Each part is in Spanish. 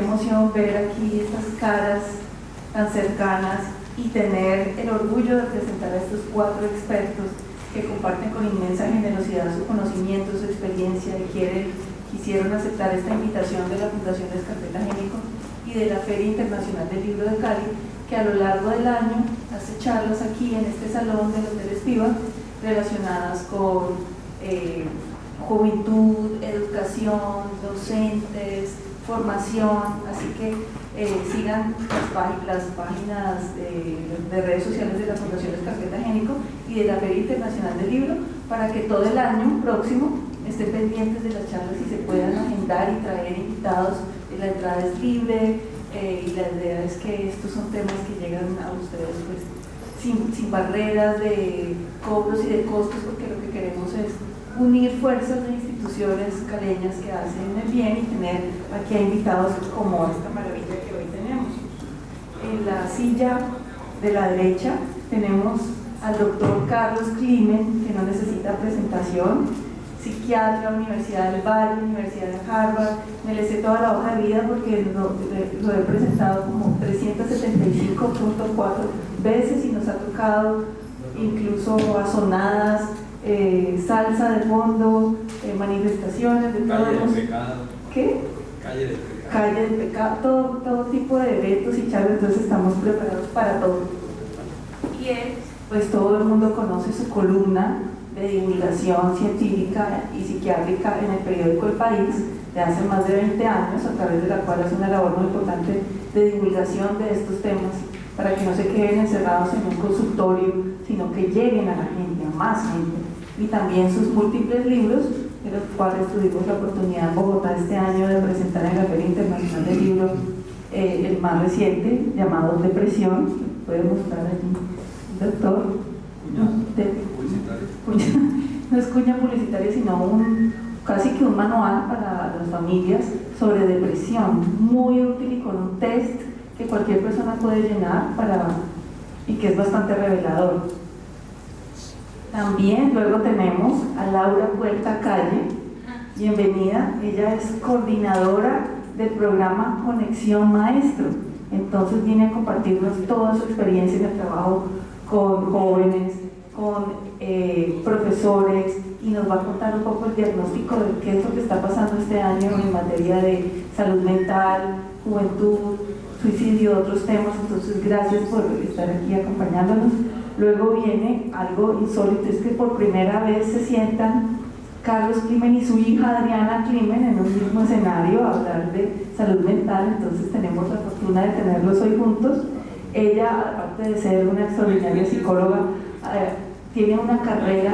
emoción ver aquí estas caras tan cercanas y tener el orgullo de presentar a estos 4 expertos que comparten con inmensa generosidad su conocimiento, su experiencia y quisieron aceptar esta invitación de la Fundación Descarpeta Génico y de la Feria Internacional del Libro de Cali, que a lo largo del año hace charlas aquí en este salón del Hotel Espiva relacionadas con juventud, educación, docentes, formación, así que sigan las páginas de redes sociales de la Fundación Descarpeta Génico y de la Feria Internacional del Libro para que todo el año próximo estén pendientes de las charlas y se puedan agendar y traer invitados. La entrada es libre y la idea es que estos son temas que llegan a ustedes pues, sin barreras de cobros y de costos, porque lo que queremos es unir fuerzas de instituciones caleñas que hacen el bien y tener aquí a invitados como esta maravilla que hoy tenemos. En la silla de la derecha tenemos al doctor Carlos Klimen, que no necesita presentación, psiquiatra, Universidad del Valle, Universidad de Harvard. Me le sé toda la hoja de vida porque lo he presentado como 375.4 veces y nos ha tocado incluso asonadas, salsa de fondo, manifestaciones de Calle del Pecado. ¿Qué? Calle del Pecado. Calle del Pecado, todo tipo de eventos y charlas, entonces estamos preparados para todo. Y él, pues todo el mundo conoce su columna de divulgación científica y psiquiátrica en el periódico El País de hace más de 20 años, a través de la cual hace una labor muy importante de divulgación de estos temas para que no se queden encerrados en un consultorio, sino que lleguen a la gente, a más gente. Y también sus múltiples libros, de los cuales tuvimos la oportunidad en Bogotá este año de presentar en la Feria Internacional del Libro el más reciente, llamado Depresión. ¿Puede mostrar allí, doctor? No es cuña publicitaria, sino casi que un manual para las familias sobre depresión, muy útil y con un test que cualquier persona puede llenar y que es bastante revelador. También luego tenemos a Laura Puerta Calle, bienvenida, ella es coordinadora del programa Conexión Maestro, entonces viene a compartirnos toda su experiencia en el trabajo con jóvenes, con profesores, y nos va a contar un poco el diagnóstico de qué es lo que está pasando este año en materia de salud mental, juventud, suicidio, otros temas. Entonces gracias por estar aquí acompañándonos. Luego viene algo insólito, es que por primera vez se sientan Carlos Klimen y su hija Adriana Klimen en un mismo escenario a hablar de salud mental, entonces tenemos la fortuna de tenerlos hoy juntos. Ella, aparte de ser una extraordinaria psicóloga, tiene una carrera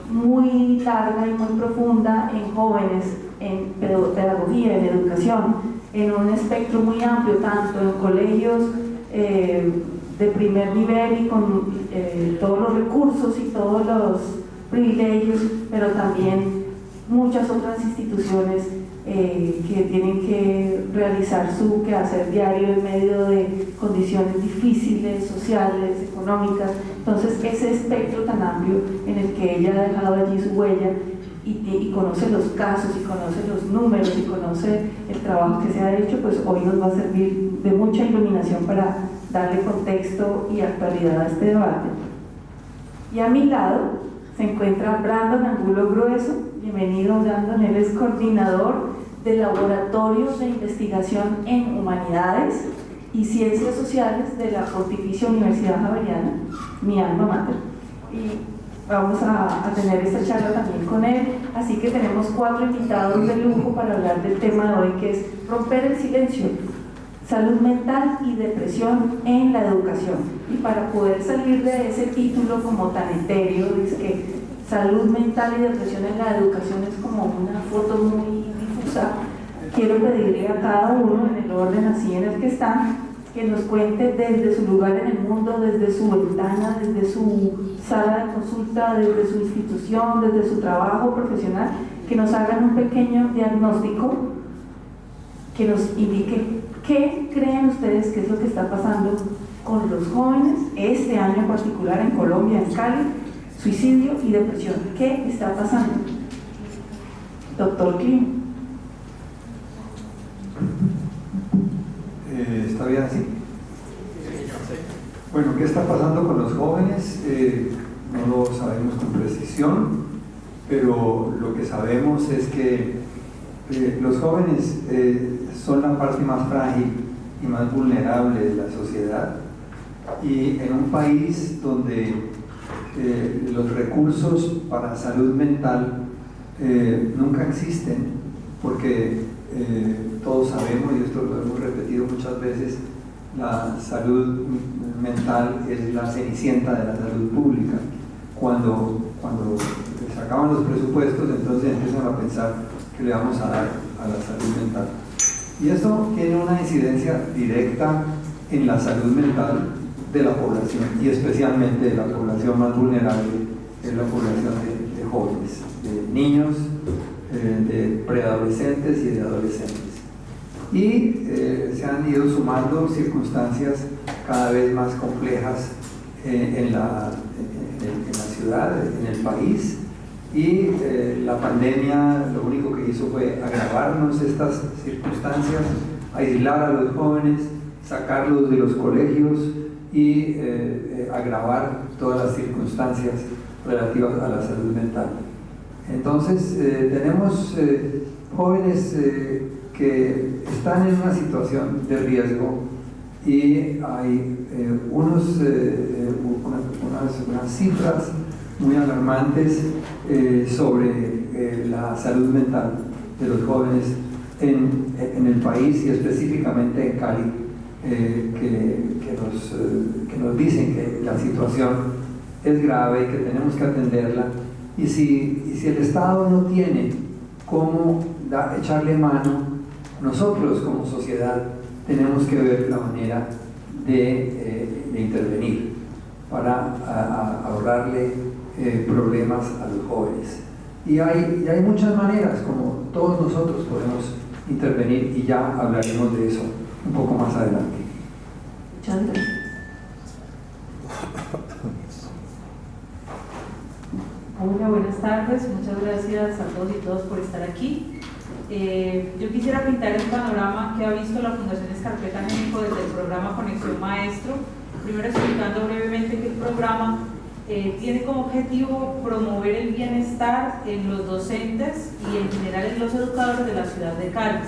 muy larga y muy profunda en jóvenes, en pedagogía, en educación, en un espectro muy amplio, tanto en colegios de primer nivel y con todos los recursos y todos los privilegios, pero también muchas otras instituciones que tienen que realizar su quehacer diario en medio de condiciones difíciles, sociales, económicas. Entonces ese espectro tan amplio en el que ella ha dejado allí su huella y conoce los casos y conoce los números y conoce el trabajo que se ha hecho, pues hoy nos va a servir de mucha iluminación para darle contexto y actualidad a este debate. Y a mi lado se encuentra Brandon Angulo Grueso. Bienvenido, Brandon. Él es coordinador de laboratorios de investigación en humanidades y ciencias sociales de la Pontificia Universidad Javeriana, mi alma mater. Y vamos a tener esta charla también con él, así que tenemos 4 invitados de lujo para hablar del tema de hoy, que es romper el silencio, salud mental y depresión en la educación. Y para poder salir de ese título como tan etéreo, dice que salud mental y depresión en la educación es como una foto muy difusa, quiero pedirle a cada uno, en el orden así en el que están, que nos cuente desde su lugar en el mundo, desde su ventana, desde su sala de consulta, desde su institución, desde su trabajo profesional, que nos hagan un pequeño diagnóstico que nos indique qué creen ustedes que es lo que está pasando con los jóvenes este año en particular en Colombia, en Cali, suicidio y depresión. ¿Qué está pasando? Doctor Klimen. ¿Está bien así? Bueno, ¿qué está pasando con los jóvenes? No lo sabemos con precisión, pero lo que sabemos es que los jóvenes son la parte más frágil y más vulnerable de la sociedad, y en un país donde los recursos para salud mental nunca existen, porque todos sabemos, y esto lo hemos repetido muchas veces, la salud mental es la cenicienta de la salud pública. Cuando se acaban los presupuestos, entonces empiezan a pensar que le vamos a dar a la salud mental. Y esto tiene una incidencia directa en la salud mental de la población, y especialmente de la población más vulnerable, que es la población de jóvenes, de niños, de preadolescentes y de adolescentes. Y se han ido sumando circunstancias cada vez más complejas en la ciudad, en el país, y la pandemia lo único que hizo fue agravarnos estas circunstancias, aislar a los jóvenes, sacarlos de los colegios y agravar todas las circunstancias relativas a la salud mental. Entonces tenemos jóvenes que están en una situación de riesgo, y hay unas cifras muy alarmantes sobre la salud mental de los jóvenes en el país, y específicamente en Cali, que nos dicen que la situación es grave y que tenemos que atenderla. Y si el Estado no tiene cómo echarle mano, nosotros como sociedad tenemos que ver la manera de intervenir para ahorrarle problemas a los jóvenes. Y hay muchas maneras como todos nosotros podemos intervenir, y ya hablaremos de eso un poco más adelante. Muchas gracias. Hola, buenas tardes. Muchas gracias a todos y todas por estar aquí. Yo quisiera pintar el panorama que ha visto la Fundación Escarpeta México desde el programa Conexión Maestro. Primero explicando brevemente que el programa tiene como objetivo promover el bienestar en los docentes y en general en los educadores de la ciudad de Cali.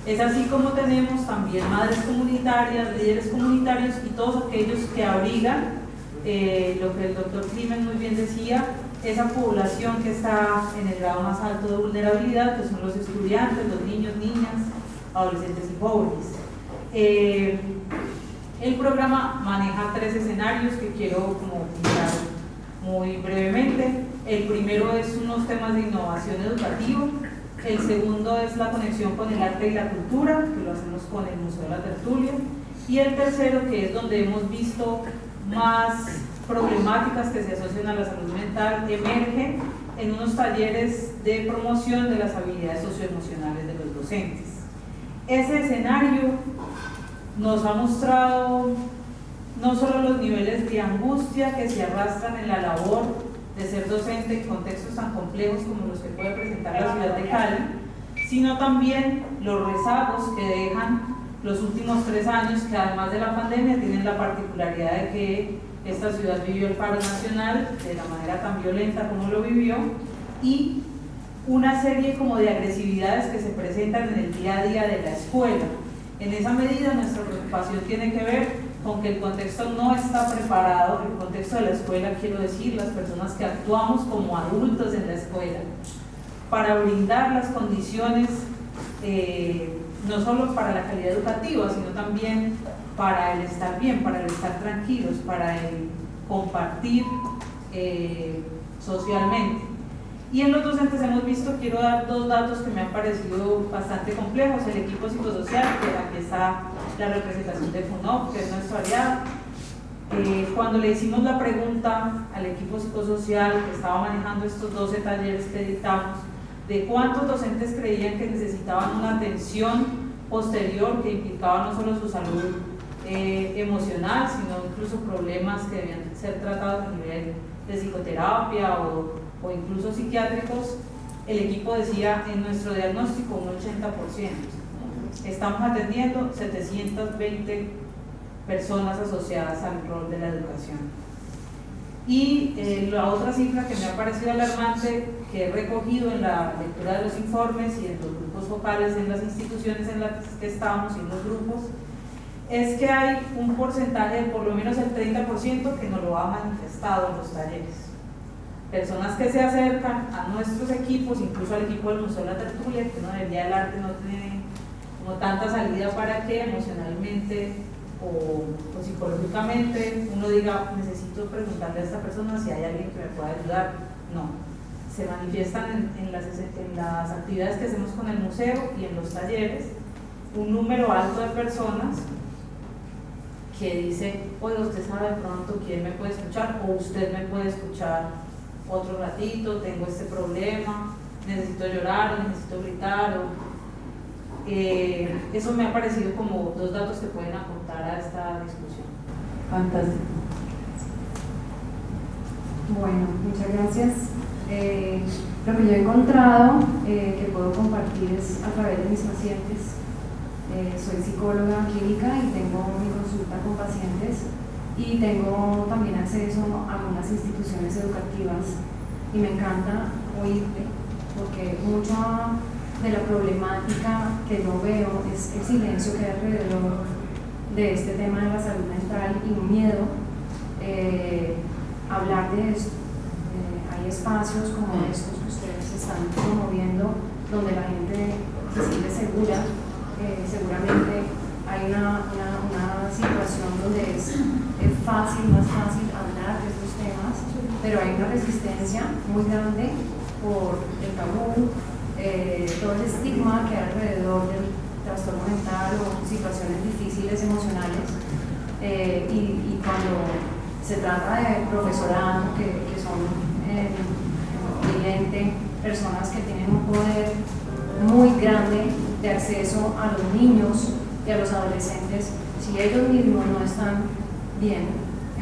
Es así como tenemos también madres comunitarias, líderes comunitarios y todos aquellos que abrigan lo que el doctor Climen muy bien decía, esa población que está en el grado más alto de vulnerabilidad, que son los estudiantes, los niños, niñas, adolescentes y jóvenes. El programa maneja 3 escenarios que quiero como pintar muy brevemente. El primero es unos temas de innovación educativa, el segundo es la conexión con el arte y la cultura, que lo hacemos con el Museo de la Tertulia, y el tercero, que es donde hemos visto más problemáticas que se asocian a la salud mental, emerge en unos talleres de promoción de las habilidades socioemocionales de los docentes. Ese escenario nos ha mostrado no solo los niveles de angustia que se arrastran en la labor de ser docente en contextos tan complejos como los que puede presentar la ciudad de Cali, sino también los rezagos que dejan los últimos 3 años, que además de la pandemia tienen la particularidad de que esta ciudad vivió el paro nacional de la manera tan violenta como lo vivió, y una serie como de agresividades que se presentan en el día a día de la escuela. En esa medida nuestra preocupación tiene que ver con que el contexto no está preparado, el contexto de la escuela, quiero decir, las personas que actuamos como adultos en la escuela, para brindar las condiciones no solo para la calidad educativa, sino también para el estar bien, para el estar tranquilos, para el compartir socialmente. Y en los docentes hemos visto, quiero dar 2 datos que me han parecido bastante complejos. El equipo psicosocial, que aquí está la representación de FUNOP, que es nuestro aliado. Cuando le hicimos la pregunta al equipo psicosocial que estaba manejando estos 12 talleres que dictamos, de cuántos docentes creían que necesitaban una atención posterior que implicaba no solo su salud emocional, sino incluso problemas que debían ser tratados a nivel de psicoterapia o incluso psiquiátricos, el equipo decía en nuestro diagnóstico un 80%. estamos atendiendo 720 personas asociadas al rol de la educación. Y la otra cifra que me ha parecido alarmante, que he recogido en la lectura de los informes y en los grupos focales en las instituciones en las que estamos y en los grupos, es que hay un porcentaje de por lo menos el 30% que nos lo ha manifestado en los talleres. Personas que se acercan a nuestros equipos, incluso al equipo del Museo de la Tertulia, que uno del Día del Arte no tiene como tanta salida para que emocionalmente o psicológicamente uno diga, necesito preguntarle a esta persona si hay alguien que me pueda ayudar. No, se manifiestan en las actividades que hacemos con el museo y en los talleres un número alto de personas que dice, oye, usted sabe de pronto quién me puede escuchar, o usted me puede escuchar otro ratito, tengo este problema, necesito llorar o necesito gritar. Eso me ha parecido como dos datos que pueden aportar a esta discusión. Fantástico. Bueno, muchas gracias. Lo que yo he encontrado que puedo compartir es a través de mis pacientes. Soy psicóloga clínica y tengo mi consulta con pacientes y tengo también acceso a algunas instituciones educativas y me encanta oírte porque mucha de la problemática que yo veo es el silencio que hay alrededor de este tema de la salud mental y un miedo hablar de esto. Hay espacios como estos que ustedes están promoviendo donde la gente se siente segura. Seguramente hay una situación donde es más fácil hablar de estos temas, pero hay una resistencia muy grande por el tabú, todo el estigma que hay alrededor del trastorno mental o situaciones difíciles emocionales, y cuando se trata de profesorado, que son cliente, personas que tienen un poder muy grande de acceso a los niños y a los adolescentes, si ellos mismos no están bien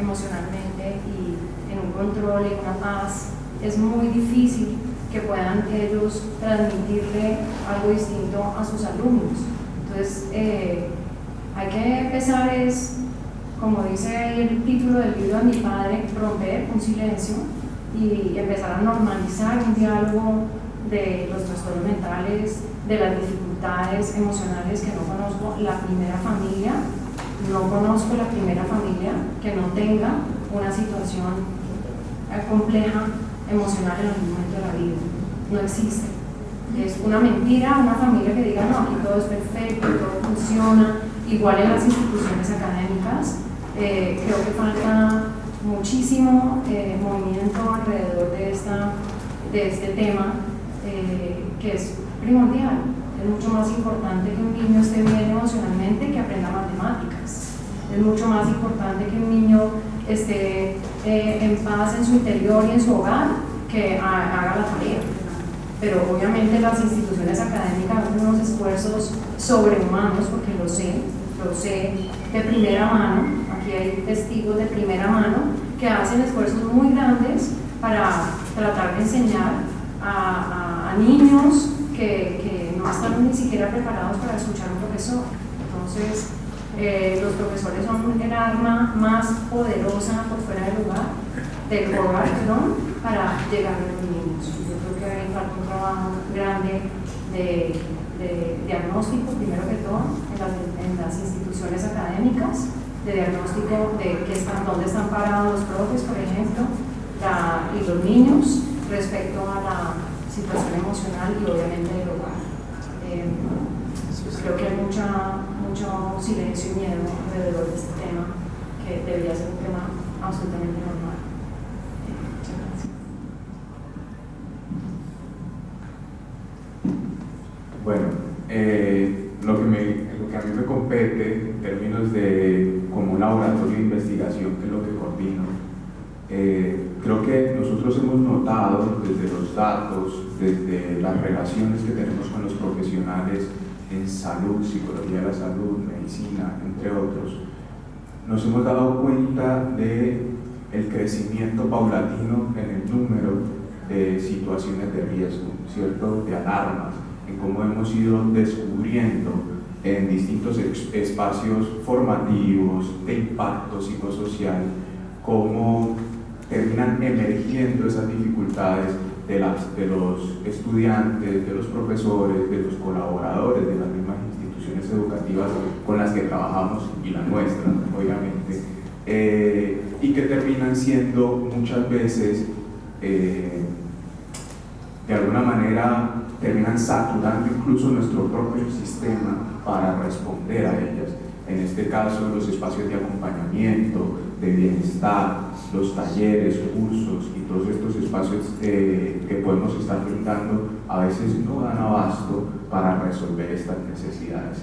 emocionalmente y en un control y una paz, es muy difícil que puedan ellos transmitirle algo distinto a sus alumnos. Entonces, hay que empezar como dice ahí el título del libro de mi padre, romper un silencio y empezar a normalizar un diálogo de los trastornos mentales, de las dificultades emocionales que no conozco. No conozco la primera familia que no tenga una situación compleja emocional en algún momento de la vida. No existe. Es una mentira una familia que diga, no, aquí todo es perfecto, todo funciona, igual en las instituciones académicas. Creo que falta muchísimo movimiento alrededor de este tema, que es primordial. Es mucho más importante que un niño esté bien emocionalmente que aprenda matemáticas. Es mucho más importante que un niño esté en paz en su interior y en su hogar que haga la tarea. Pero obviamente las instituciones académicas hacen unos esfuerzos sobrehumanos, porque lo sé de primera mano. Aquí hay testigos de primera mano que hacen esfuerzos muy grandes para tratar de enseñar a niños que no están ni siquiera preparados para escuchar a un profesor. Entonces, los profesores son el arma más poderosa por fuera del hogar, para llegar a los niños. Yo creo que hay falta un trabajo grande de diagnóstico, primero que todo, en las instituciones académicas, de diagnóstico de dónde están parados los profes, por ejemplo, y los niños respecto a la situación emocional y obviamente del hogar. Creo que hay mucho silencio y miedo alrededor de este tema, que debería ser un tema absolutamente normal. Muchas gracias. Bueno, lo que a mí me compete en términos de como un laboratorio de investigación, que es lo que coordino, creo que nosotros hemos notado desde los datos, desde las relaciones que tenemos con los profesionales en salud, psicología de la salud, medicina, entre otros, nos hemos dado cuenta de el crecimiento paulatino en el número de situaciones de riesgo, ¿cierto?, de alarmas, en cómo hemos ido descubriendo en distintos espacios formativos, de impacto psicosocial, cómo terminan emergiendo esas dificultades de los estudiantes, de los profesores, de los colaboradores de las mismas instituciones educativas con las que trabajamos y la nuestra, obviamente, y que terminan siendo muchas veces, de alguna manera, terminan saturando incluso nuestro propio sistema para responder a ellas. En este caso, los espacios de acompañamiento, de bienestar, los talleres, cursos y todos estos espacios que podemos estar brindando a veces no dan abasto para resolver estas necesidades.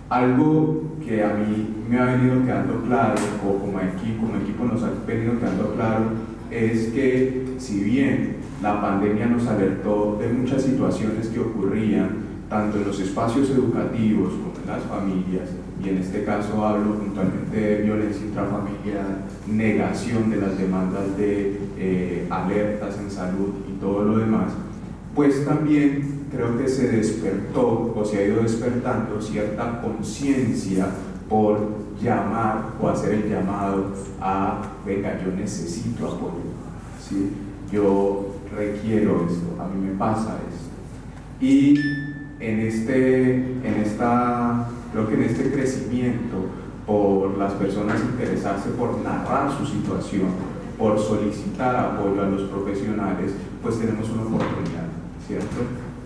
Algo que a mí me ha venido quedando claro, o como equipo nos ha venido quedando claro, es que si bien la pandemia nos alertó de muchas situaciones que ocurrían tanto en los espacios educativos como en las familias, y en este caso hablo puntualmente de violencia intrafamiliar, negación de las demandas de alertas en salud y todo lo demás, pues también creo que se despertó o se ha ido despertando cierta conciencia por llamar o hacer el llamado a, venga, yo necesito apoyo, ¿sí? Yo requiero esto, a mí me pasa esto. Y creo que en este crecimiento por las personas interesarse por narrar su situación, por solicitar apoyo a los profesionales, pues tenemos una oportunidad, ¿cierto?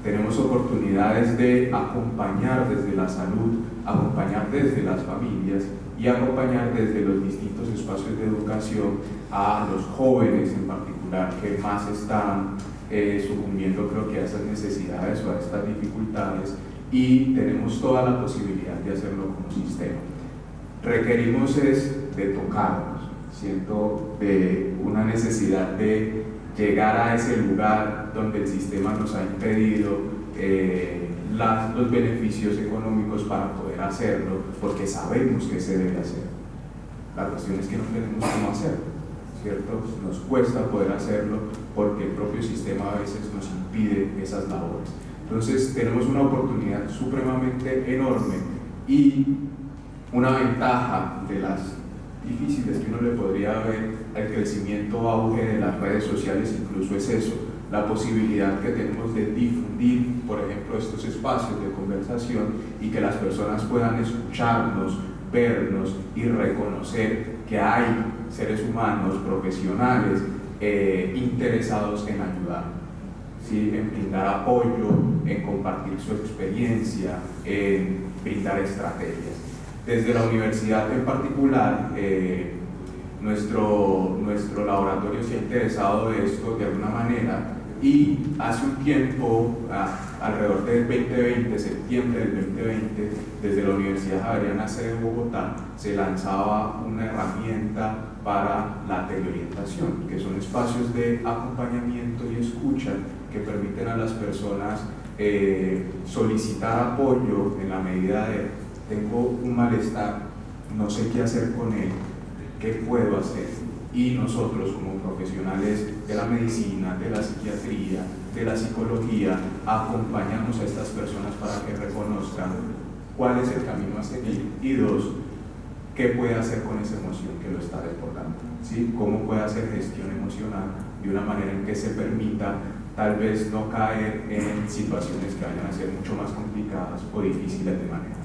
Tenemos oportunidades de acompañar desde la salud, acompañar desde las familias y acompañar desde los distintos espacios de educación a los jóvenes en particular que más están sucumbiendo, creo que a esas necesidades o a estas dificultades, y tenemos toda la posibilidad de hacerlo como sistema. Requerimos es de tocarnos, siento de una necesidad de llegar a ese lugar donde el sistema nos ha impedido los beneficios económicos para poder hacerlo, porque sabemos que se debe hacer. La cuestión es que no tenemos cómo hacerlo, ¿cierto? Nos cuesta poder hacerlo porque el propio sistema a veces nos impide esas labores. Entonces tenemos una oportunidad supremamente enorme, y una ventaja de las difíciles que uno le podría ver al crecimiento o auge de las redes sociales incluso es eso, la posibilidad que tenemos de difundir, por ejemplo, estos espacios de conversación y que las personas puedan escucharnos, vernos y reconocer que hay seres humanos, profesionales, interesados en ayudar, ¿sí? En brindar apoyo, en compartir su experiencia, en brindar estrategias. Desde la universidad en particular, nuestro laboratorio se ha interesado de esto de alguna manera, y hace un tiempo, alrededor del 2020, septiembre del 2020, desde la Universidad Javeriana sede de Bogotá, se lanzaba una herramienta para la teleorientación, que son espacios de acompañamiento y escucha que permiten a las personas solicitar apoyo en la medida de tengo un malestar, no sé qué hacer con él, qué puedo hacer. Y nosotros como profesionales de la medicina, de la psiquiatría, de la psicología, acompañamos a estas personas para que reconozcan cuál es el camino a seguir, y dos, qué puede hacer con esa emoción que lo está desbordando, ¿sí? Cómo puede hacer gestión emocional de una manera en que se permita tal vez no caer en situaciones que vayan a ser mucho más complicadas o difíciles de manejar.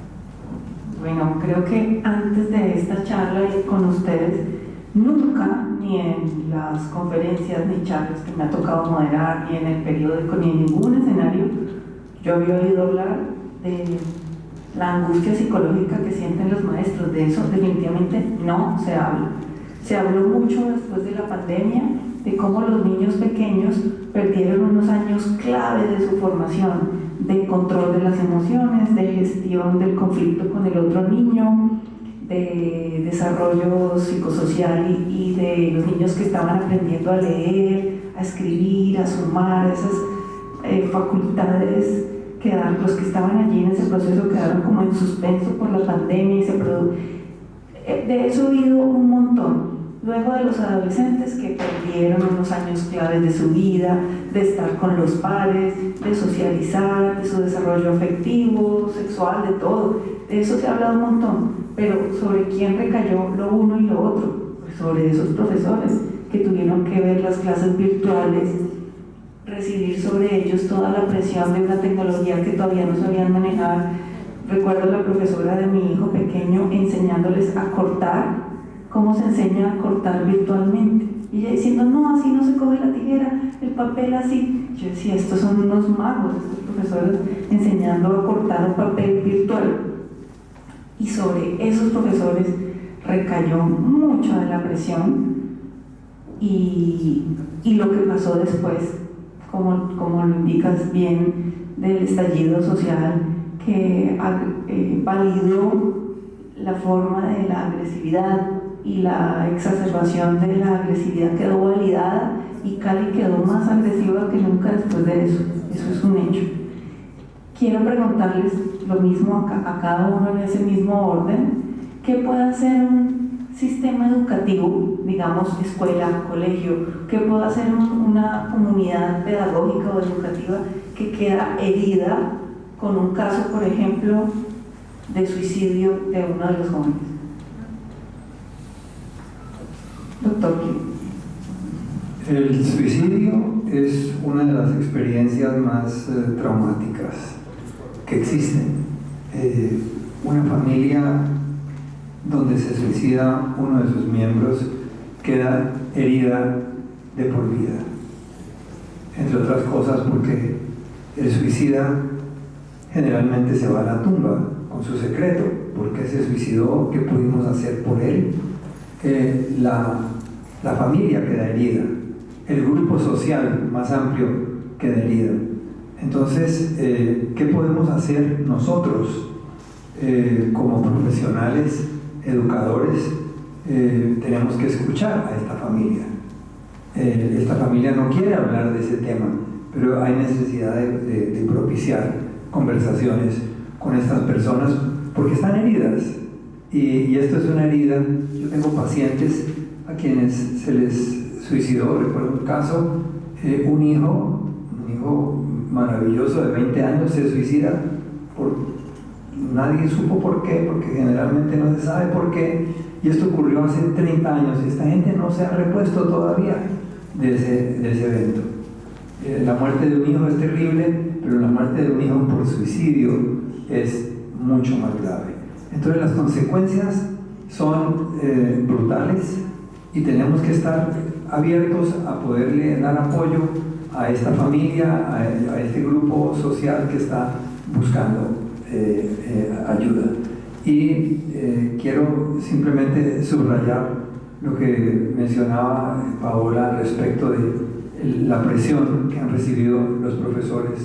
Bueno, creo que antes de esta charla con ustedes, nunca, ni en las conferencias ni charlas que me ha tocado moderar, ni en el periódico, ni en ningún escenario, yo había oído hablar de la angustia psicológica que sienten los maestros. De eso definitivamente no se habla. Se habló mucho después de la pandemia de cómo los niños pequeños perdieron unos años clave de su formación, de control de las emociones, de gestión del conflicto con el otro niño, de desarrollo psicosocial y de los niños que estaban aprendiendo a leer, a escribir, a sumar, esas facultades quedaron, los que estaban allí en ese proceso quedaron como en suspenso por la pandemia de eso he oído un montón. Luego de los adolescentes que perdieron unos años claves de su vida, de estar con los pares, de socializar, de su desarrollo afectivo, sexual, de todo. De eso se ha hablado un montón, pero ¿sobre quién recayó lo uno y lo otro? Pues sobre esos profesores que tuvieron que ver las clases virtuales, recibir sobre ellos toda la presión de una tecnología que todavía no sabían manejar. Recuerdo la profesora de mi hijo pequeño enseñándoles a cortar, cómo se enseña a cortar virtualmente. Y ella diciendo, no, así no se coge la tijera, el papel así. Yo decía, estos son unos magos, estos profesores enseñando a cortar un papel virtual. Y sobre esos profesores recayó mucho de la presión y lo que pasó después, como lo indicas bien, del estallido social que validó la forma de la agresividad, y la exacerbación de la agresividad quedó validada y Cali quedó más agresiva que nunca después de eso. Eso es un hecho. Quiero preguntarles lo mismo a cada uno en ese mismo orden. ¿Qué puede hacer un sistema educativo, digamos escuela, colegio? ¿Qué puede hacer una comunidad pedagógica o educativa que queda herida con un caso, por ejemplo, de suicidio de uno de los jóvenes? Doctor. El suicidio es una de las experiencias más traumáticas que existen. Una familia donde se suicida uno de sus miembros queda herida de por vida, entre otras cosas porque el suicida generalmente se va a la tumba con su secreto. ¿Por qué se suicidó? ¿Qué pudimos hacer por él? La familia queda herida, el grupo social más amplio queda herido. Entonces, ¿qué podemos hacer nosotros como profesionales, educadores? Tenemos que escuchar a esta familia. Esta familia no quiere hablar de ese tema, pero hay necesidad de propiciar conversaciones con estas personas porque están heridas. Y esto es una herida. Yo tengo pacientes a quienes se les suicidó. Recuerdo un caso, un hijo maravilloso de 20 años se suicida nadie supo por qué, porque generalmente no se sabe por qué, y esto ocurrió hace 30 años y esta gente no se ha repuesto todavía de ese evento. La muerte de un hijo es terrible, pero la muerte de un hijo por suicidio es mucho más grave. Entonces las consecuencias son brutales y tenemos que estar abiertos a poderle dar apoyo a esta familia, a este grupo social que está buscando ayuda. Y quiero simplemente subrayar lo que mencionaba Paola respecto de la presión que han recibido los profesores,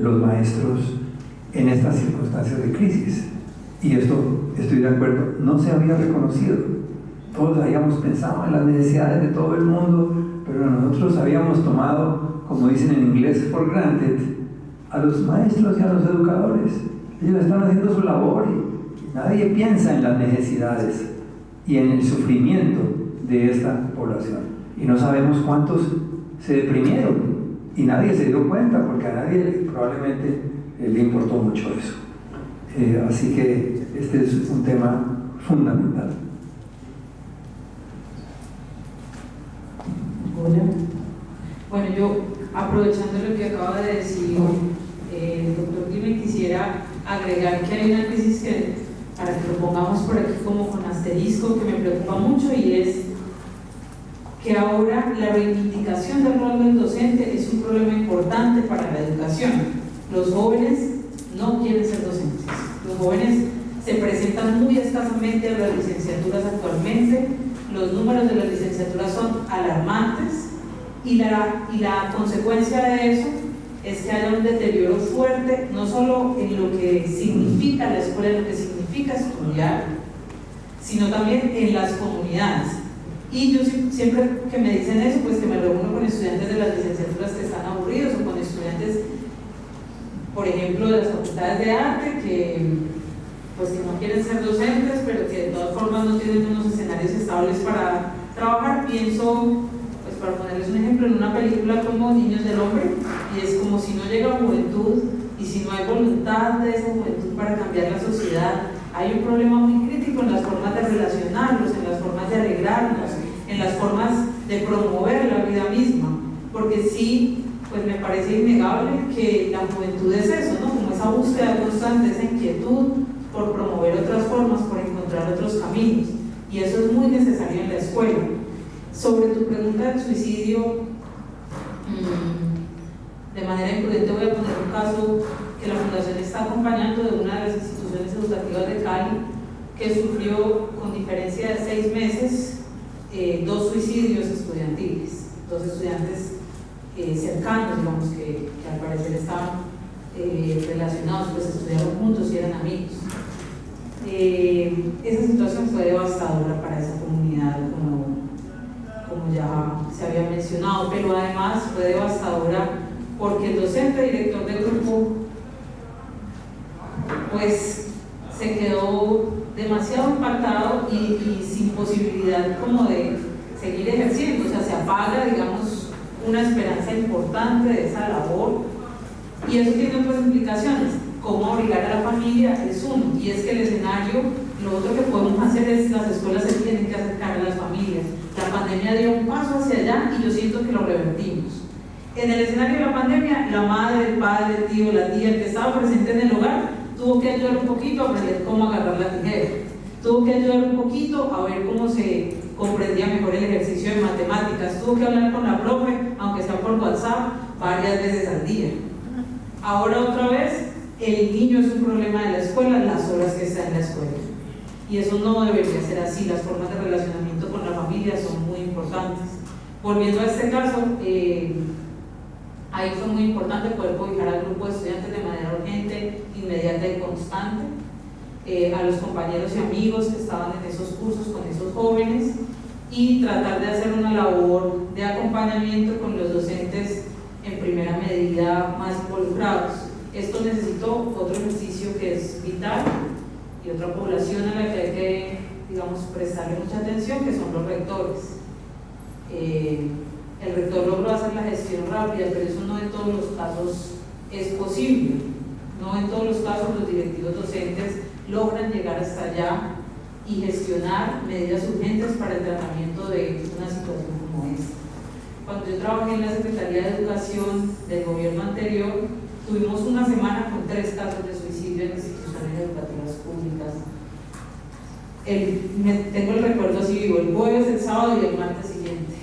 los maestros en estas circunstancias de crisis. Y esto, estoy de acuerdo, no se había reconocido. Todos habíamos pensado en las necesidades de todo el mundo, pero nosotros habíamos tomado, como dicen en inglés, for granted, a los maestros y a los educadores. Ellos están haciendo su labor y nadie piensa en las necesidades y en el sufrimiento de esta población. Y no sabemos cuántos se deprimieron y nadie se dio cuenta porque a nadie probablemente le importó mucho eso. Así que este es un tema fundamental. Bueno, yo aprovechando lo que acaba de decir el doctor Climent, quisiera agregar que hay una crisis que, para que lo pongamos por aquí como con asterisco, que me preocupa mucho, y es que ahora la reivindicación del rol del docente es un problema importante para la educación. Los jóvenes no quieren ser docentes. Los jóvenes se presentan muy escasamente a las licenciaturas actualmente. Los números de las licenciaturas son alarmantes y la consecuencia de eso es que haya un deterioro fuerte, no solo en lo que significa la escuela, en lo que significa estudiar, sino también en las comunidades. Y yo siempre que me dicen eso, pues que me reúno con estudiantes de las licenciaturas que están aburridos, o con estudiantes, por ejemplo, de las facultades de arte, que no quieren ser docentes, pero que de todas formas no tienen unos escenarios estables para trabajar. Pienso, pues para ponerles un ejemplo, en una película como Niños del Hombre, y es como si no llega juventud y si no hay voluntad de esa juventud para cambiar la sociedad, hay un problema muy crítico en las formas de relacionarnos, en las formas de alegrarnos, en las formas de promover la vida misma, porque sí, pues me parece innegable que la juventud es eso, ¿no? Como esa búsqueda constante, esa inquietud por promover otras formas, por encontrar otros caminos, y eso es muy necesario en la escuela. Sobre tu pregunta del suicidio, de manera imprudente voy a poner un caso que la Fundación está acompañando de una de las instituciones educativas de Cali, que sufrió con diferencia de 6 meses 2 suicidios estudiantiles, 2 estudiantes cercanos, digamos, que al parecer estaban relacionados, pues estudiaron juntos y eran amigos. Esa situación fue devastadora para esa comunidad, como ya se había mencionado, pero además fue devastadora porque el docente director del grupo pues se quedó demasiado impactado y sin posibilidad como de seguir ejerciendo, o sea, se apaga, digamos, una esperanza importante de esa labor, y eso tiene otras implicaciones. Cómo obligar a la familia es uno, y es que el escenario, lo otro que podemos hacer es las escuelas se tienen que acercar a las familias. La pandemia dio un paso hacia allá y yo siento que lo revertimos. En el escenario de la pandemia, la madre, el padre, el tío, la tía, el que estaba presente en el hogar, tuvo que ayudar un poquito a aprender cómo agarrar la tijera, tuvo que ayudar un poquito a ver cómo se comprendía mejor el ejercicio de matemáticas, tuvo que hablar con la profe, aunque sea por WhatsApp, varias veces al día. Ahora otra vez, el niño es un problema de la escuela, las horas que está en la escuela. Y eso no debería ser así, las formas de relacionamiento con la familia son muy importantes. Volviendo a este caso, ahí fue muy importante poder cobijar al grupo de estudiantes de manera urgente, inmediata y constante, a los compañeros y amigos que estaban en esos cursos con esos jóvenes, y tratar de hacer una labor de acompañamiento con los docentes en primera medida más involucrados. Esto necesitó otro ejercicio que es vital y otra población a la que hay que, digamos, prestarle mucha atención, que son los rectores. El rector logró hacer la gestión rápida, pero eso no en todos los casos es posible. No en todos los casos los directivos docentes logran llegar hasta allá y gestionar medidas urgentes para el tratamiento de una situación como esta. Cuando yo trabajé en la Secretaría de Educación del gobierno anterior, tuvimos una semana con 3 casos de suicidio en instituciones educativas públicas. Tengo el recuerdo así vivo, el jueves, el sábado y el martes siguiente.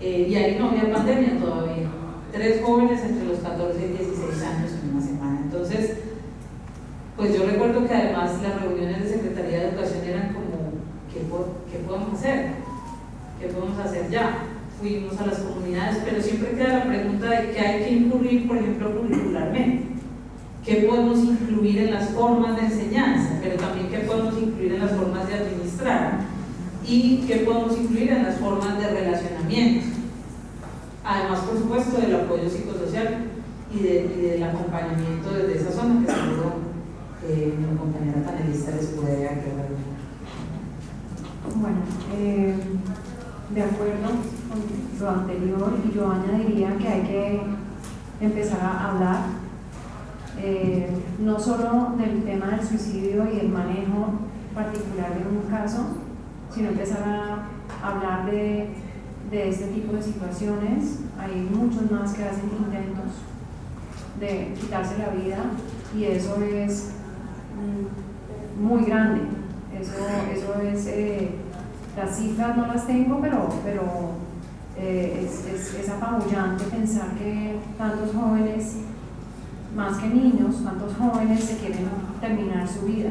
Y ahí no había pandemia todavía. 3 jóvenes entre los 14 y 16 años en una semana. Entonces, pues yo recuerdo que además las reuniones de Secretaría de Educación eran como, ¿qué podemos hacer? ¿Qué podemos hacer ya? Fuimos a las comunidades, pero siempre queda la pregunta de qué hay que incluir, por ejemplo, curricularmente. ¿Qué podemos incluir en las formas de enseñanza? Pero también qué podemos incluir en las formas de administrar. Y qué podemos incluir en las formas de relacionamiento. Además, por supuesto, del apoyo psicosocial y del acompañamiento desde esa zona, que seguro mi compañera panelista les puede aclarar. Bueno, de acuerdo con lo anterior, y yo añadiría que hay que empezar a hablar no solo del tema del suicidio y el manejo particular de un caso, sino empezar a hablar de este tipo de situaciones. Hay muchos más que hacen intentos de quitarse la vida, y eso es muy grande. Eso es, las cifras no las tengo, pero es apabullante pensar que tantos jóvenes, más que niños, tantos jóvenes se quieren terminar su vida.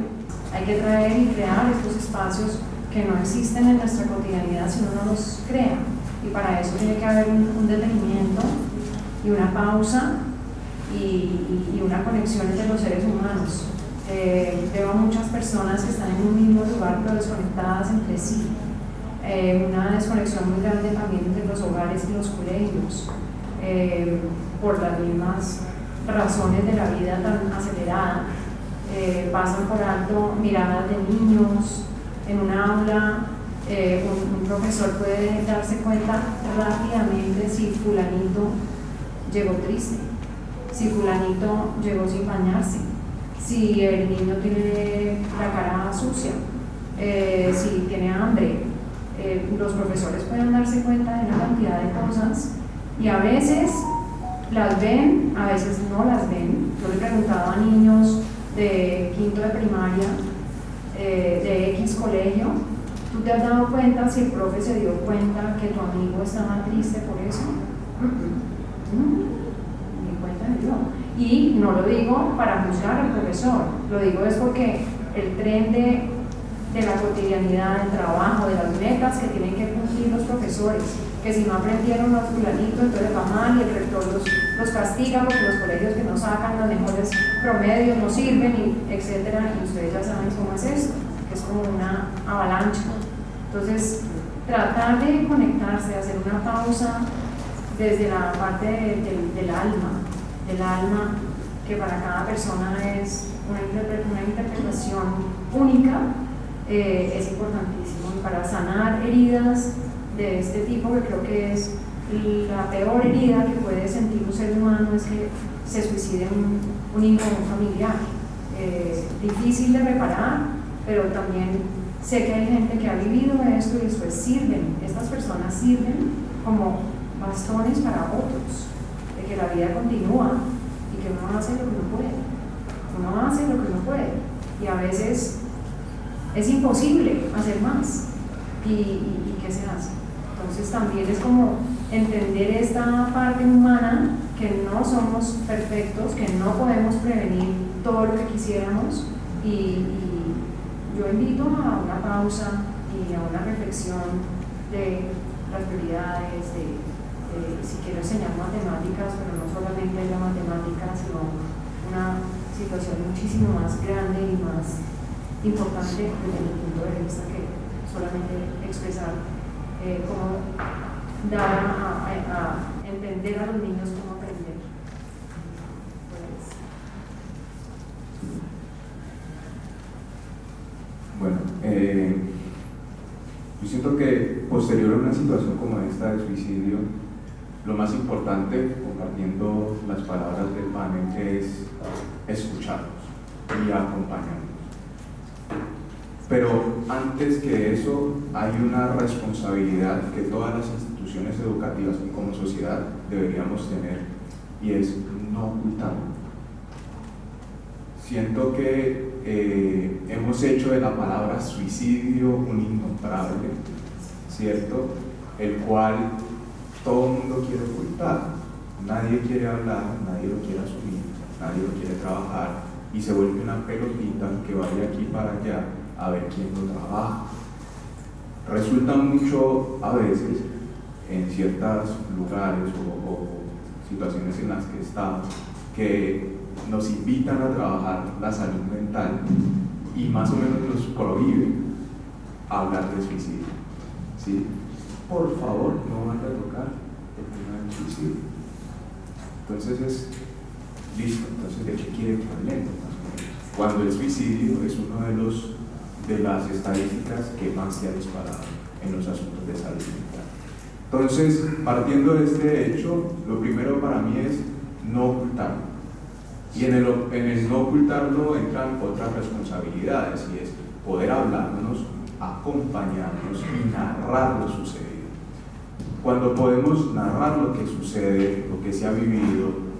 Hay que traer y crear estos espacios que no existen en nuestra cotidianidad si uno no los crea, y para eso tiene que haber un detenimiento y una pausa y una conexión entre los seres humanos. Veo a muchas personas que están en un mismo lugar pero desconectadas entre sí, una desconexión muy grande también entre los hogares y los colegios, por las mismas razones de la vida tan acelerada. Pasan por alto miradas de niños en un aula Un profesor puede darse cuenta rápidamente si fulanito llegó triste, si fulanito llegó sin bañarse, si el niño tiene la cara sucia, si tiene hambre. Los profesores pueden darse cuenta de una cantidad de cosas y a veces las ven, a veces no las ven. Yo le preguntaba a niños de quinto de primaria, de X colegio, ¿tú te has dado cuenta si el profe se dio cuenta que tu amigo estaba triste por eso? Ni cuenta me dio. Y no lo digo para juzgar al profesor, lo digo es porque el tren de la cotidianidad, del trabajo, de las metas que tienen que cumplir los profesores, que si no aprendieron los fulanitos, entonces va mal y el rector los castiga porque los colegios que no sacan los mejores promedios no sirven, y etcétera, y ustedes ya saben cómo es esto, que es como una avalancha. Entonces, tratar de conectarse, hacer una pausa desde la parte del alma, que para cada persona es una interpretación única, es importantísimo. Y para sanar heridas de este tipo, que creo que es la peor herida que puede sentir un ser humano, es que se suicide un hijo o un familiar. Difícil de reparar, pero también sé que hay gente que ha vivido esto y después sirven, estas personas sirven como bastones para otros, de que la vida continúa y que uno hace lo que uno puede, y a veces es imposible hacer más, y ¿qué se hace? Entonces también es como entender esta parte humana, que no somos perfectos, que no podemos prevenir todo lo que quisiéramos, y yo invito a una pausa y a una reflexión de las prioridades, si quiero enseñar matemáticas, pero no solamente la matemática, sino una situación muchísimo más grande y más importante desde mi punto de vista que solamente expresar cómo dar a entender a los niños cómo aprender. Bueno, yo siento que posterior a una situación como esta de suicidio, lo más importante, compartiendo las palabras del panel, es escucharlos y acompañarlos. Pero antes que eso, hay una responsabilidad que todas las instituciones educativas y como sociedad deberíamos tener, y es no ocultarlo. Siento que hemos hecho de la palabra suicidio un innombrable, ¿cierto? El cual todo el mundo quiere ocultar, nadie quiere hablar, nadie lo quiere asumir, nadie lo quiere trabajar, y se vuelve una pelotita que va de aquí para allá a ver quién lo trabaja. Resulta mucho a veces en ciertos lugares o situaciones en las que estamos que nos invitan a trabajar la salud mental y más o menos nos prohíben hablar de suicidio, ¿sí? Por favor, no vaya a tocar el tema del suicidio. Entonces es listo, entonces ¿de qué quiere que hablemos? Cuando el suicidio es uno de las estadísticas que más se ha disparado en los asuntos de salud mental. Entonces, partiendo de este hecho, lo primero para mí es no ocultarlo. Y en el no ocultarlo entran otras responsabilidades, y es poder hablarnos, acompañarnos y narrar lo sucedido. Cuando podemos narrar lo que sucede, lo que se ha vivido,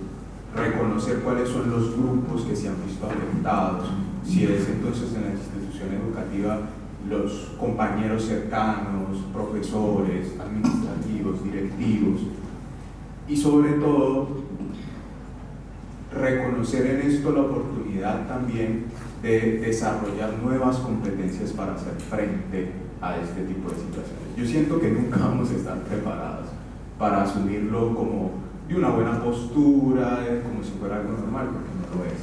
reconocer cuáles son los grupos que se han visto afectados, si es entonces en la institución educativa los compañeros cercanos, profesores, administrativos, directivos, y sobre todo reconocer en esto la oportunidad también de desarrollar nuevas competencias para hacer frente a este tipo de situaciones. Yo siento que nunca vamos a estar preparados para asumirlo como de una buena postura, como si fuera algo normal, porque no lo es,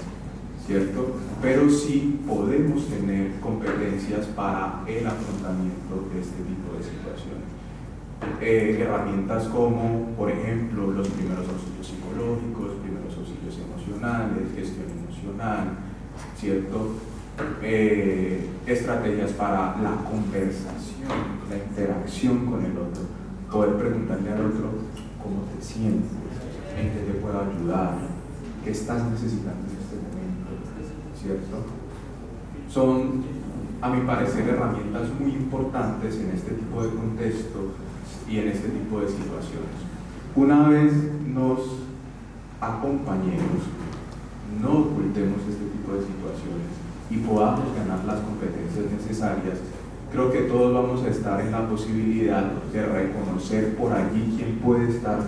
¿cierto? Pero sí podemos tener competencias para el afrontamiento de este tipo de situaciones. Herramientas como, por ejemplo, los primeros auxilios psicológicos, primeros auxilios emocionales, gestión emocional, ¿cierto? estrategias para la conversación, la interacción con el otro, poder preguntarle al otro cómo te sientes, en qué te puedo ayudar, qué estás necesitando en este momento, ¿cierto? Son, a mi parecer, herramientas muy importantes en este tipo de contextos y en este tipo de situaciones. Una vez nos acompañemos, no ocultemos este tipo de situaciones y podamos ganar las competencias necesarias, creo que todos vamos a estar en la posibilidad de reconocer por allí quién puede estar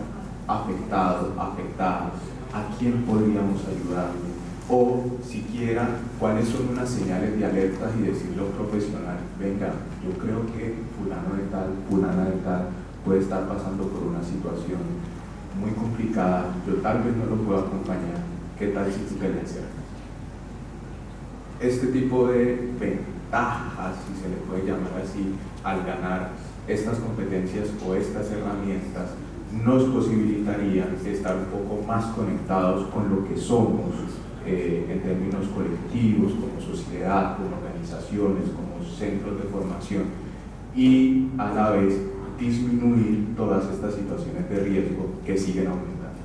afectado, afectada, a quién podríamos ayudarle, o siquiera cuáles son unas señales de alerta y decirlo profesional: venga, yo creo que fulano de tal, fulana de tal puede estar pasando por una situación muy complicada, yo tal vez no lo puedo acompañar, ¿qué tal si tú te le acercas? Este tipo de ventajas, si se le puede llamar así, al ganar estas competencias o estas herramientas, nos posibilitaría estar un poco más conectados con lo que somos en términos colectivos, como sociedad, como organizaciones, como centros de formación, y a la vez disminuir todas estas situaciones de riesgo que siguen aumentando.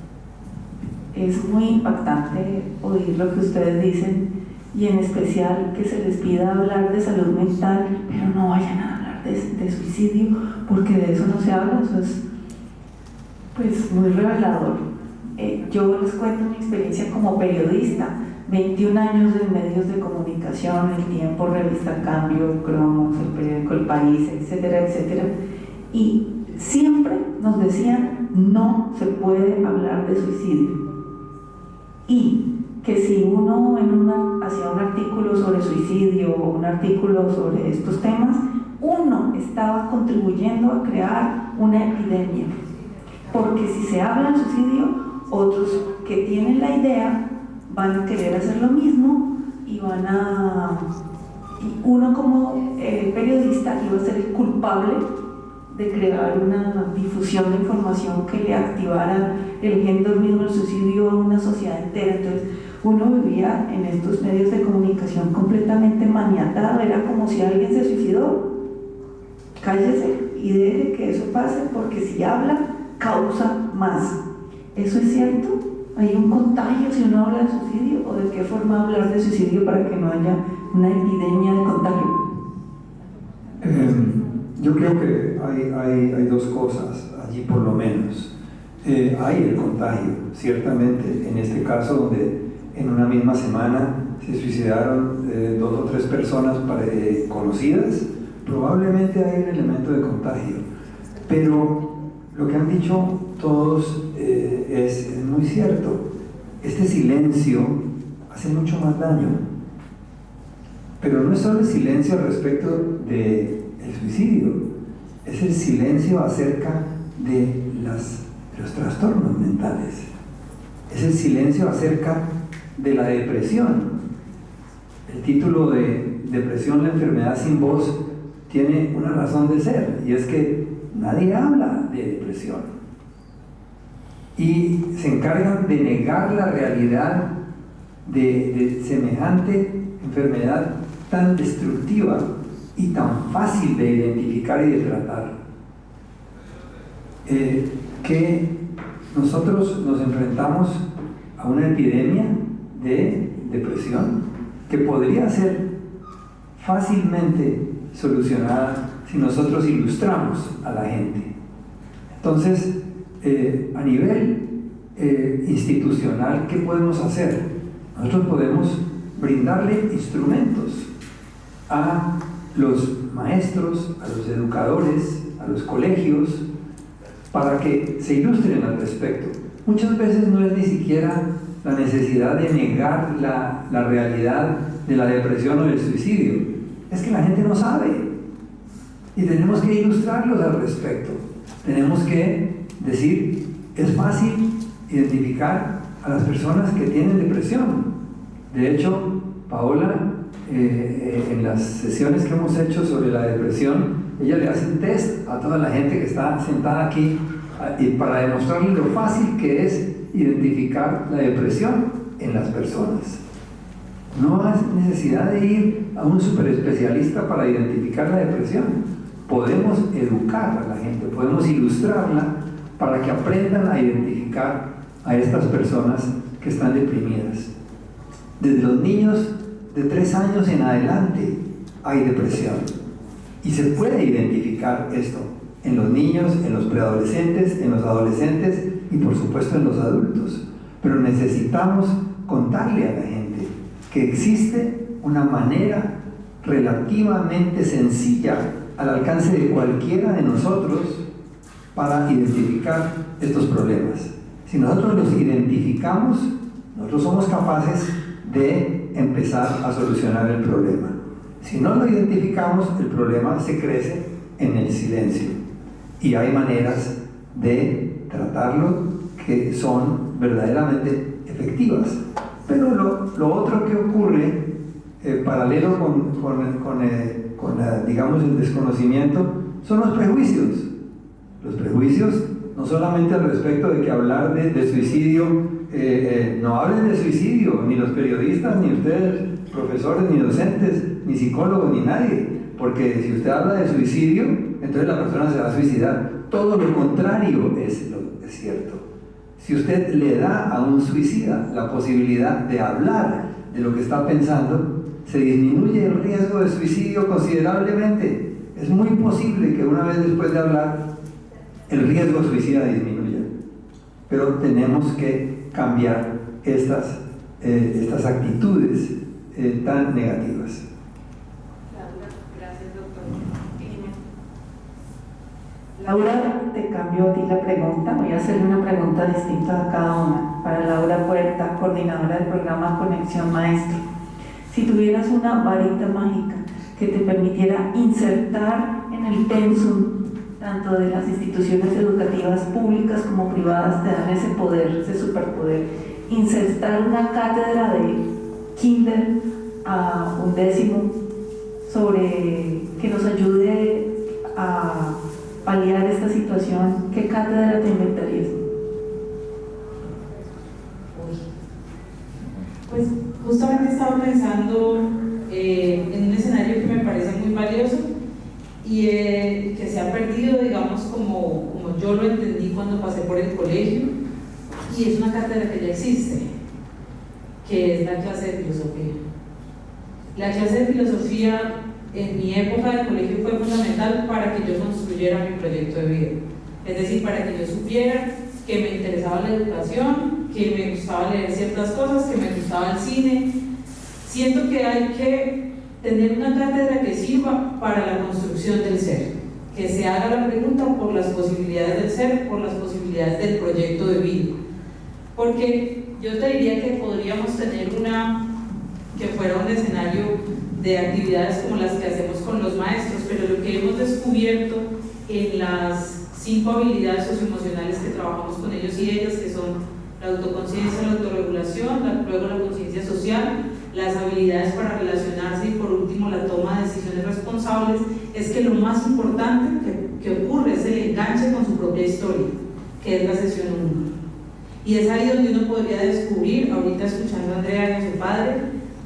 Es muy impactante oír lo que ustedes dicen, y en especial que se les pida hablar de salud mental, pero no vayan a hablar de suicidio, porque de eso no se habla. Eso es pues muy revelador. Yo les cuento mi experiencia como periodista: 21 años en medios de comunicación, El Tiempo, Revista Cambio, Cromos, el periódico El País, etcétera, etcétera, y siempre nos decían: no se puede hablar de suicidio, y que si uno hacía un artículo sobre suicidio o un artículo sobre estos temas, uno estaba contribuyendo a crear una epidemia, porque si se habla de suicidio, otros que tienen la idea van a querer hacer lo mismo y uno como periodista iba a ser el culpable de crear una difusión de información que le activara el gen dormido del suicidio a una sociedad entera. Entonces uno vivía en estos medios de comunicación completamente maniatado. Era como si alguien se suicidó, cállese y deje que eso pase, porque si habla causa más. ¿Eso es cierto? ¿Hay un contagio si uno habla de suicidio? ¿O de qué forma hablar de suicidio para que no haya una epidemia de contagio? Yo creo que hay dos cosas allí, por lo menos. Hay el contagio, ciertamente, en este caso donde en una misma semana se suicidaron 2 o 3 personas conocidas, probablemente hay un elemento de contagio. Pero lo que han dicho todos es muy cierto. Este silencio hace mucho más daño. Pero no es solo el silencio al respecto del suicidio, es el silencio acerca de los trastornos mentales, es el silencio acerca de la depresión. El título de Depresión, la enfermedad sin voz, tiene una razón de ser, y es que nadie habla de depresión y se encargan de negar la realidad de semejante enfermedad tan destructiva y tan fácil de identificar y de tratar, que nosotros nos enfrentamos a una epidemia de depresión que podría ser fácilmente solucionada si nosotros ilustramos a la gente. Entonces, a nivel institucional, ¿qué podemos hacer? Nosotros podemos brindarle instrumentos a los maestros, a los educadores, a los colegios, para que se ilustren al respecto. Muchas veces no es ni siquiera la necesidad de negar la realidad de la depresión o del suicidio, es que la gente no sabe y tenemos que ilustrarlos al respecto. Tenemos que decir: es fácil identificar a las personas que tienen depresión. De hecho, Paola, en las sesiones que hemos hecho sobre la depresión, ella le hace un test a toda la gente que está sentada aquí, y para demostrarle lo fácil que es identificar la depresión en las personas. No hay necesidad de ir a un superespecialista para identificar la depresión. Podemos educar a la gente, podemos ilustrarla para que aprendan a identificar a estas personas que están deprimidas. Desde los niños de 3 años en adelante hay depresión. Y se puede identificar esto en los niños, en los preadolescentes, en los adolescentes y por supuesto en los adultos. Pero necesitamos contarle a la gente que existe una manera relativamente sencilla al alcance de cualquiera de nosotros para identificar estos problemas. Si nosotros los identificamos, nosotros somos capaces de empezar a solucionar el problema. Si no lo identificamos, el problema se crece en el silencio. Y hay maneras de tratarlo que son verdaderamente efectivas. Pero lo otro que ocurre, paralelo con digamos, el desconocimiento, son los prejuicios. Los prejuicios, no solamente al respecto de que hablar de suicidio, no hablen de suicidio, ni los periodistas, ni ustedes, profesores, ni docentes, ni psicólogos, ni nadie, porque si usted habla de suicidio, entonces la persona se va a suicidar. Todo lo contrario es cierto. Si usted le da a un suicida la posibilidad de hablar de lo que está pensando, se disminuye el riesgo de suicidio considerablemente. Es muy posible que una vez después de hablar, el riesgo suicida disminuya. Pero tenemos que cambiar estas actitudes tan negativas. Gracias, doctor. Laura, te cambio a ti la pregunta. Voy a hacerle una pregunta distinta a cada una. Para Laura Puerta, coordinadora del programa Conexión Maestro. Si tuvieras una varita mágica que te permitiera insertar en el pensum, tanto de las instituciones educativas públicas como privadas, te dan ese poder, ese superpoder, insertar una cátedra de kinder a 11º sobre que nos ayude a paliar esta situación, ¿qué cátedra te inventarías? Pues justamente estaba pensando en un escenario que me parece muy valioso y que se ha perdido, digamos, como yo lo entendí cuando pasé por el colegio, y es una cátedra que ya existe, que es la clase de filosofía. La clase de filosofía en mi época de colegio fue fundamental para que yo construyera mi proyecto de vida, es decir, para que yo supiera que me interesaba la educación, que me gustaba leer ciertas cosas, que me gustaba el cine. Siento que hay que tener una cátedra que sirva para la construcción del ser, que se haga la pregunta por las posibilidades del ser, por las posibilidades del proyecto de vida. Porque yo te diría que podríamos tener que fuera un escenario de actividades como las que hacemos con los maestros, pero lo que hemos descubierto en las 5 habilidades socioemocionales que trabajamos con ellos y ellas, que son la autoconciencia, la autorregulación, luego la conciencia social, las habilidades para relacionarse y por último la toma de decisiones responsables, es que lo más importante que ocurre es el enganche con su propia historia, que es la sesión 1. Y es ahí donde uno podría descubrir, ahorita escuchando a Andrea y a su padre,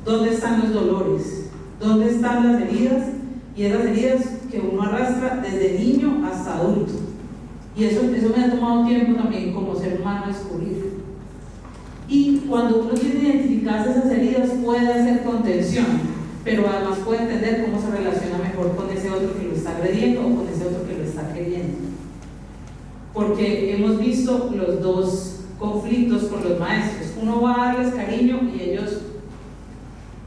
dónde están los dolores, dónde están las heridas, y esas heridas que uno arrastra desde niño hasta adulto. Y eso me ha tomado tiempo también como ser humano descubrir. Y cuando uno tiene identificadas esas heridas puede hacer contención, pero además puede entender cómo se relaciona mejor con ese otro que lo está agrediendo o con ese otro que lo está queriendo. Porque hemos visto los dos conflictos con los maestros. Uno va a darles cariño y ellos,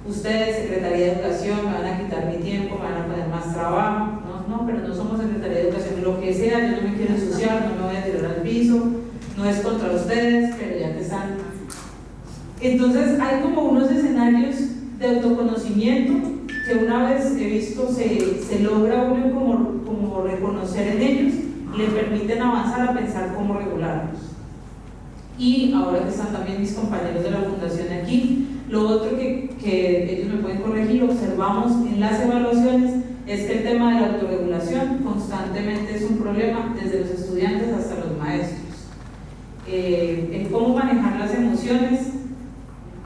ustedes, Secretaría de Educación, me van a quitar mi tiempo, me van a poner más trabajo. No, pero no somos Secretaría de Educación, lo que sea, yo no me quiero ensuciar, no me voy a tirar al piso, no es contra ustedes, pero ya que están. Entonces hay como unos escenarios de autoconocimiento que una vez he visto se logra uno como reconocer en ellos, le permiten avanzar a pensar cómo regularlos. Y ahora que están también mis compañeros de la fundación aquí, lo otro que ellos me pueden corregir, observamos en las evaluaciones, es que el tema de la autorregulación constantemente es un problema desde los estudiantes hasta los maestros. El cómo manejar las emociones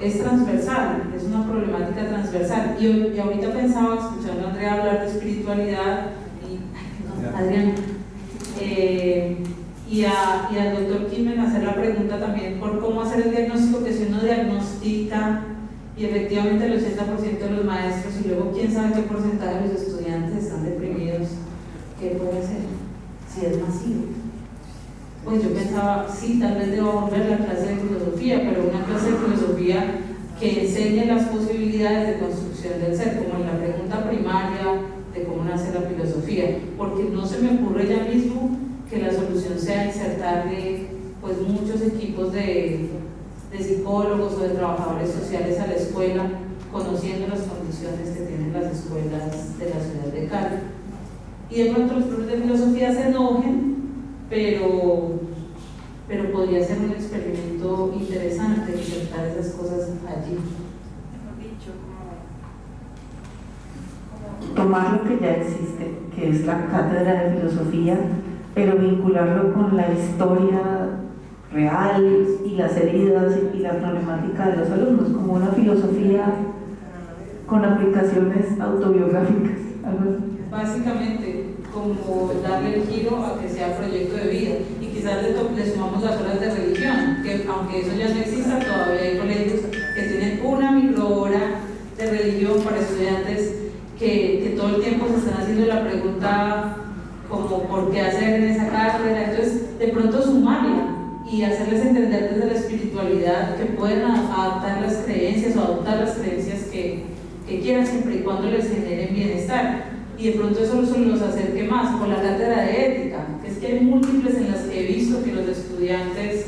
es transversal, es una problemática transversal. Y ahorita pensaba, escuchando a Andrea hablar de espiritualidad, Adrián, y al doctor Kimen hacer la pregunta también por cómo hacer el diagnóstico, que si uno diagnostica y efectivamente el 80% de los maestros y luego quién sabe qué porcentaje de los estudiantes están deprimidos, ¿qué puede hacer? Si es masivo. Pues yo pensaba, sí, tal vez debo volver la clase de filosofía, pero una clase de filosofía que enseñe las posibilidades de construcción del ser, como en la pregunta primaria de cómo nace la filosofía, porque no se me ocurre ya mismo que la solución sea insertarle pues muchos equipos de psicólogos o de trabajadores sociales a la escuela, conociendo las condiciones que tienen las escuelas de la ciudad de Cali. Y de pronto los profesores de filosofía se enojen, pero podría ser un experimento interesante insertar esas cosas allí. Tomar lo que ya existe, que es la cátedra de filosofía, pero vincularlo con la historia real y las heridas y la problemática de los alumnos, como una filosofía con aplicaciones autobiográficas, algo así. Básicamente, como darle el giro a que sea proyecto de vida, y quizás le sumamos las horas de religión, que aunque eso ya no exista, todavía hay colegios que tienen una microhora de religión para estudiantes que todo el tiempo se están haciendo la pregunta como ¿por qué hacer en esa cátedra? Entonces, de pronto sumarla y hacerles entender desde la espiritualidad que pueden adaptar las creencias o adoptar las creencias que quieran, siempre y cuando les generen bienestar. Y de pronto eso los acerque más, con la cátedra de ética, que es que hay múltiples en las que he visto que los estudiantes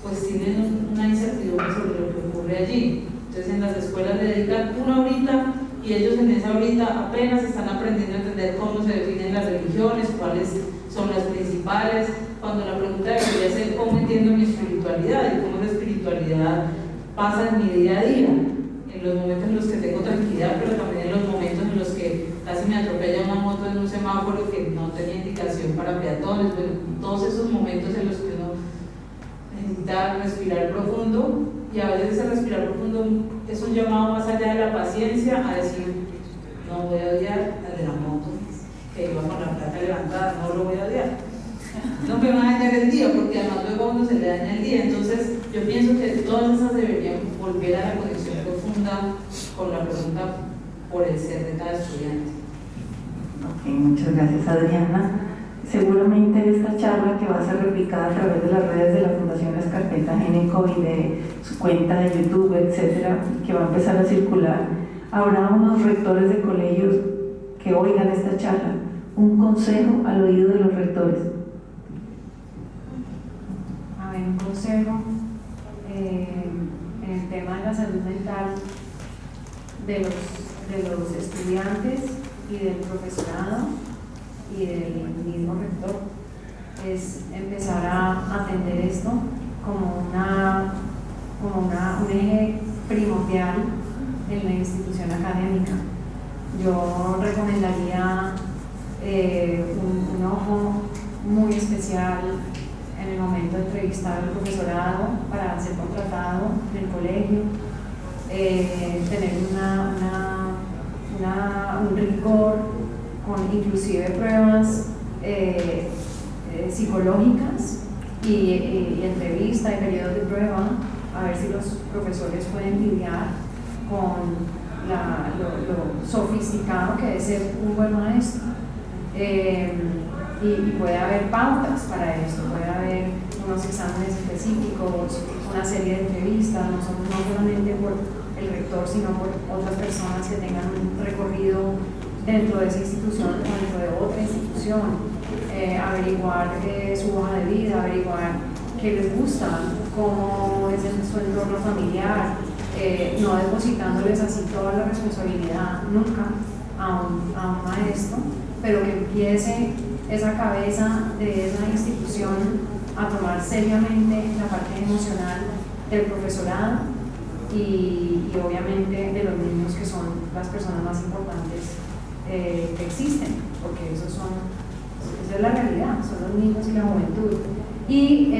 pues tienen una incertidumbre sobre lo que ocurre allí. Entonces en las escuelas le dedican una horita y ellos en esa horita apenas están aprendiendo a entender cómo se definen las religiones, cuáles son las principales, cuando la pregunta debería ser cómo entiendo mi espiritualidad y cómo la espiritualidad pasa en mi día a día, en los momentos en los que tengo tranquilidad, pero también en los momentos en los que casi me atropella una moto en un semáforo que no tenía indicación para peatones. Bueno, todos esos momentos en los que uno necesita respirar profundo, y a veces ese respirar profundo es un llamado más allá de la paciencia a decir, no voy a odiar al de la moto que iba con la placa levantada, no lo voy a odiar, no me va a dañar el día, porque además luego a uno se le daña el día. Entonces yo pienso que todas esas deberían volver a la conexión profunda con la pregunta por el ser de cada estudiante. Ok, muchas gracias, Adriana. Seguramente esta charla, que va a ser replicada a través de las redes de la Fundación Escarpeta Génico y de su cuenta de YouTube, etcétera, que va a empezar a circular, habrá unos rectores de colegios que oigan esta charla. Un consejo al oído de los rectores. A ver, un consejo en el tema de la salud mental de los estudiantes y del profesorado y del mismo rector es empezar a atender esto como un eje primordial en la institución académica. Yo recomendaría un ojo muy especial en el momento de entrevistar al profesorado para ser contratado en el colegio, tener un rigor con inclusive pruebas psicológicas y entrevista y periodos de prueba, a ver si los profesores pueden lidiar con lo sofisticado que es ser un buen maestro. Y puede haber pautas para esto, puede haber unos exámenes específicos, una serie de entrevistas, no solamente por el rector, sino por otras personas que tengan un recorrido dentro de esa institución o dentro de otra institución, averiguar su hoja de vida, averiguar qué les gusta, cómo es su entorno familiar, no depositándoles así toda la responsabilidad nunca a un maestro, pero que empiece esa cabeza de esa institución a tomar seriamente la parte emocional del profesorado y obviamente de los niños, que son las personas más importantes que existen, porque esa es la realidad, son los niños y la juventud. Y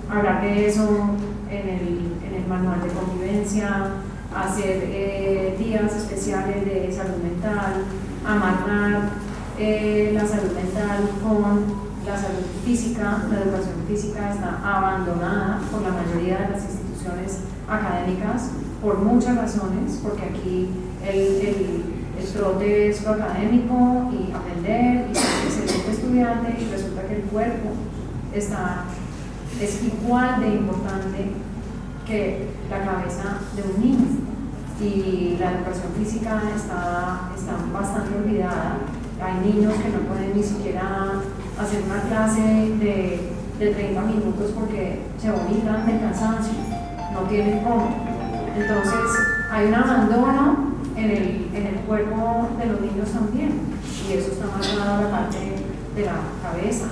hablar de eso en el manual de convivencia, hacer días especiales de salud mental, amarrar la salud mental con la salud física. La educación física está abandonada por la mayoría de las instituciones académicas por muchas razones, porque aquí el trote es lo académico y aprender y ser excelente estudiante, y resulta que el cuerpo es igual de importante que la cabeza de un niño, y la educación física está bastante olvidada. Hay niños que no pueden ni siquiera hacer una clase de 30 minutos porque se vomitan del cansancio, no tienen cómo. Entonces hay un abandono en el cuerpo de los niños también, y eso está marcado a la parte de la cabeza.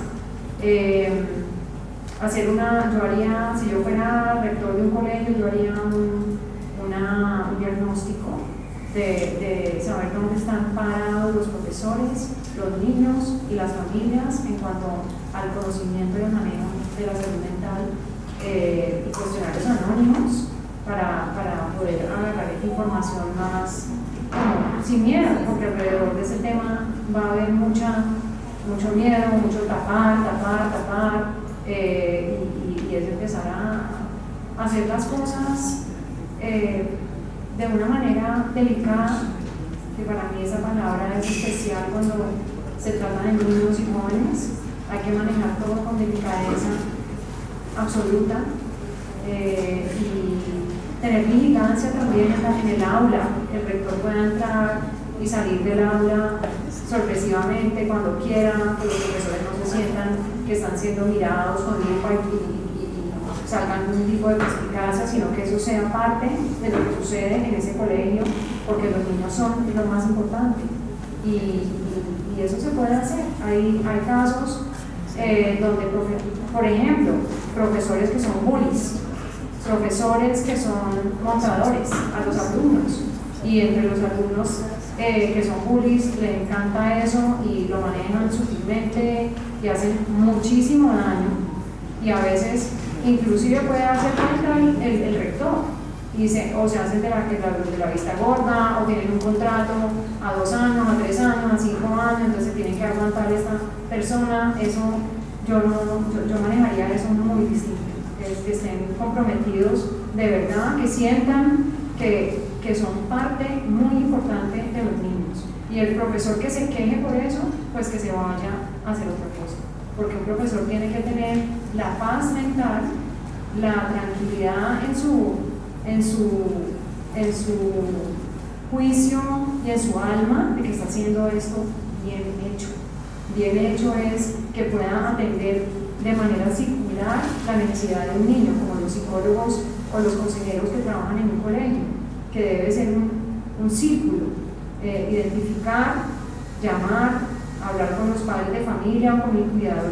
Yo haría, si yo fuera rector de un colegio, yo haría un diagnóstico de saber dónde están parados los profesores, los niños y las familias en cuanto al conocimiento y el manejo de la salud mental, y cuestionarios anónimos para poder agarrar esta información más sin miedo, porque alrededor de ese tema va a haber mucho miedo, mucho tapar, y es empezar a hacer las cosas de una manera delicada, que para mí esa palabra es especial cuando se trata de niños y jóvenes. Hay que manejar todo con delicadeza absoluta, y tener vigilancia también en el aula. El rector pueda entrar y salir del aula sorpresivamente cuando quiera, que los profesores no se sientan que están siendo mirados con lupa y salgan de un tipo de perspicacia, sino que eso sea parte de lo que sucede en ese colegio, porque los niños son lo más importante, y eso se puede hacer. Hay casos donde, por ejemplo, profesores que son bullies, profesores que son montadores a los alumnos, y entre los alumnos que son bullies les encanta eso y lo manejan sutilmente y hacen muchísimo daño, y a veces inclusive puede hacer falta el rector, y o se hacen de la vista gorda, o tienen un contrato a 2 años, a 3 años, a 5 años, entonces tienen que aguantar a esta persona. Eso yo manejaría eso muy distinto, que estén comprometidos de verdad, que sientan que son parte muy importante de los niños, y el profesor que se queje por eso, pues que se vaya a hacer otra cosa, porque un profesor tiene que tener la paz mental, la tranquilidad en su juicio y en su alma de que está haciendo esto bien hecho. Bien hecho es que pueda atender de manera circular la necesidad de un niño, como los psicólogos o los consejeros que trabajan en un colegio, que debe ser un círculo, identificar, llamar, hablar con los padres de familia o con el cuidador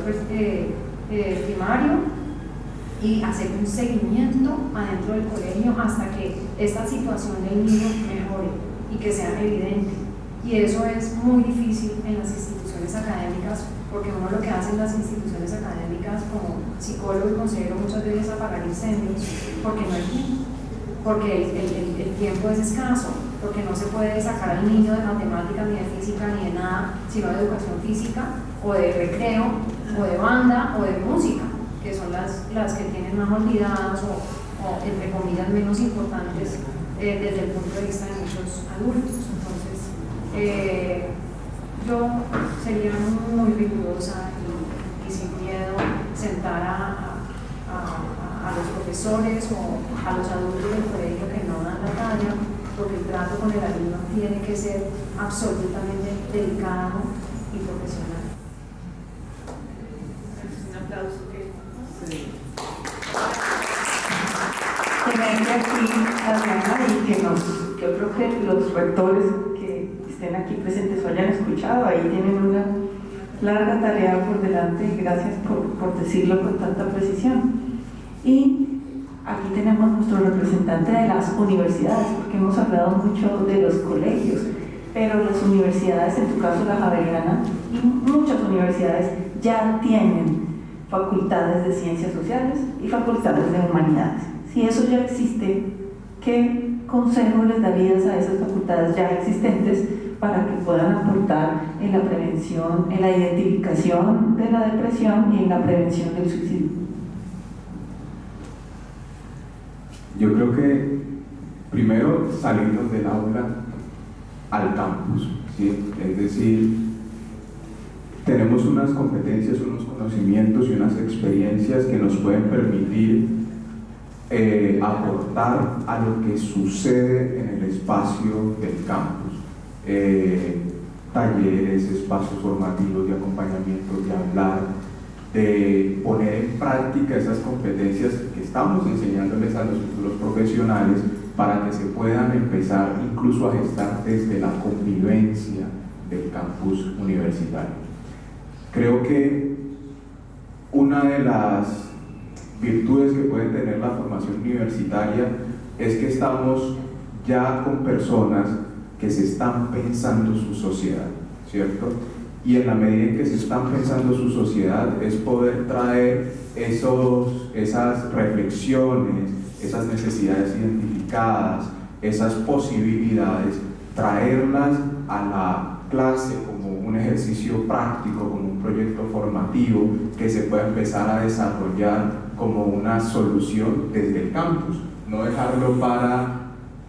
primario, y hacer un seguimiento adentro del colegio hasta que esta situación del niño mejore y que sea evidente. Y eso es muy difícil en las instituciones académicas, porque uno lo que hace en las instituciones académicas como psicólogo y consejero muchas veces es apagar incendios, porque no hay tiempo, porque el tiempo es escaso, porque no se puede sacar al niño de matemáticas, ni de física, ni de nada, sino de educación física, o de recreo, o de banda, o de música, que son las que tienen más olvidadas o entre comillas menos importantes desde el punto de vista de muchos adultos. Entonces yo sería muy rigurosa y sin miedo sentar a los profesores o a los adultos del colegio que no dan la talla, porque el trato con el alumno tiene que ser absolutamente delicado y profesional. Un aplauso. Tenerte aquí, Adriana, y que yo creo que los rectores que estén aquí presentes o hayan escuchado, ahí tienen una larga tarea por delante. Gracias por decirlo con tanta precisión. Y aquí tenemos nuestro representante de las universidades, porque hemos hablado mucho de los colegios, pero las universidades, en tu caso la Javeriana, y muchas universidades ya tienen facultades de ciencias sociales y facultades de humanidades. Si eso ya existe, ¿qué consejo les darías a esas facultades ya existentes para que puedan aportar en la prevención, en la identificación de la depresión y en la prevención del suicidio? Yo creo que primero salirnos del aula al campus, ¿sí? Es decir, tenemos unas competencias, unos conocimientos y unas experiencias que nos pueden permitir aportar a lo que sucede en el espacio del campus. Talleres, espacios formativos de acompañamiento, de hablar, de poner en práctica esas competencias que estamos enseñándoles a los futuros profesionales para que se puedan empezar incluso a gestar desde la convivencia del campus universitario. Creo que una de las virtudes que puede tener la formación universitaria es que estamos ya con personas que se están pensando su sociedad, ¿cierto? Y en la medida en que se están pensando su sociedad es poder traer esas reflexiones, esas necesidades identificadas, esas posibilidades, traerlas a la clase como un ejercicio práctico, como un proyecto formativo que se pueda empezar a desarrollar como una solución desde el campus, no dejarlo para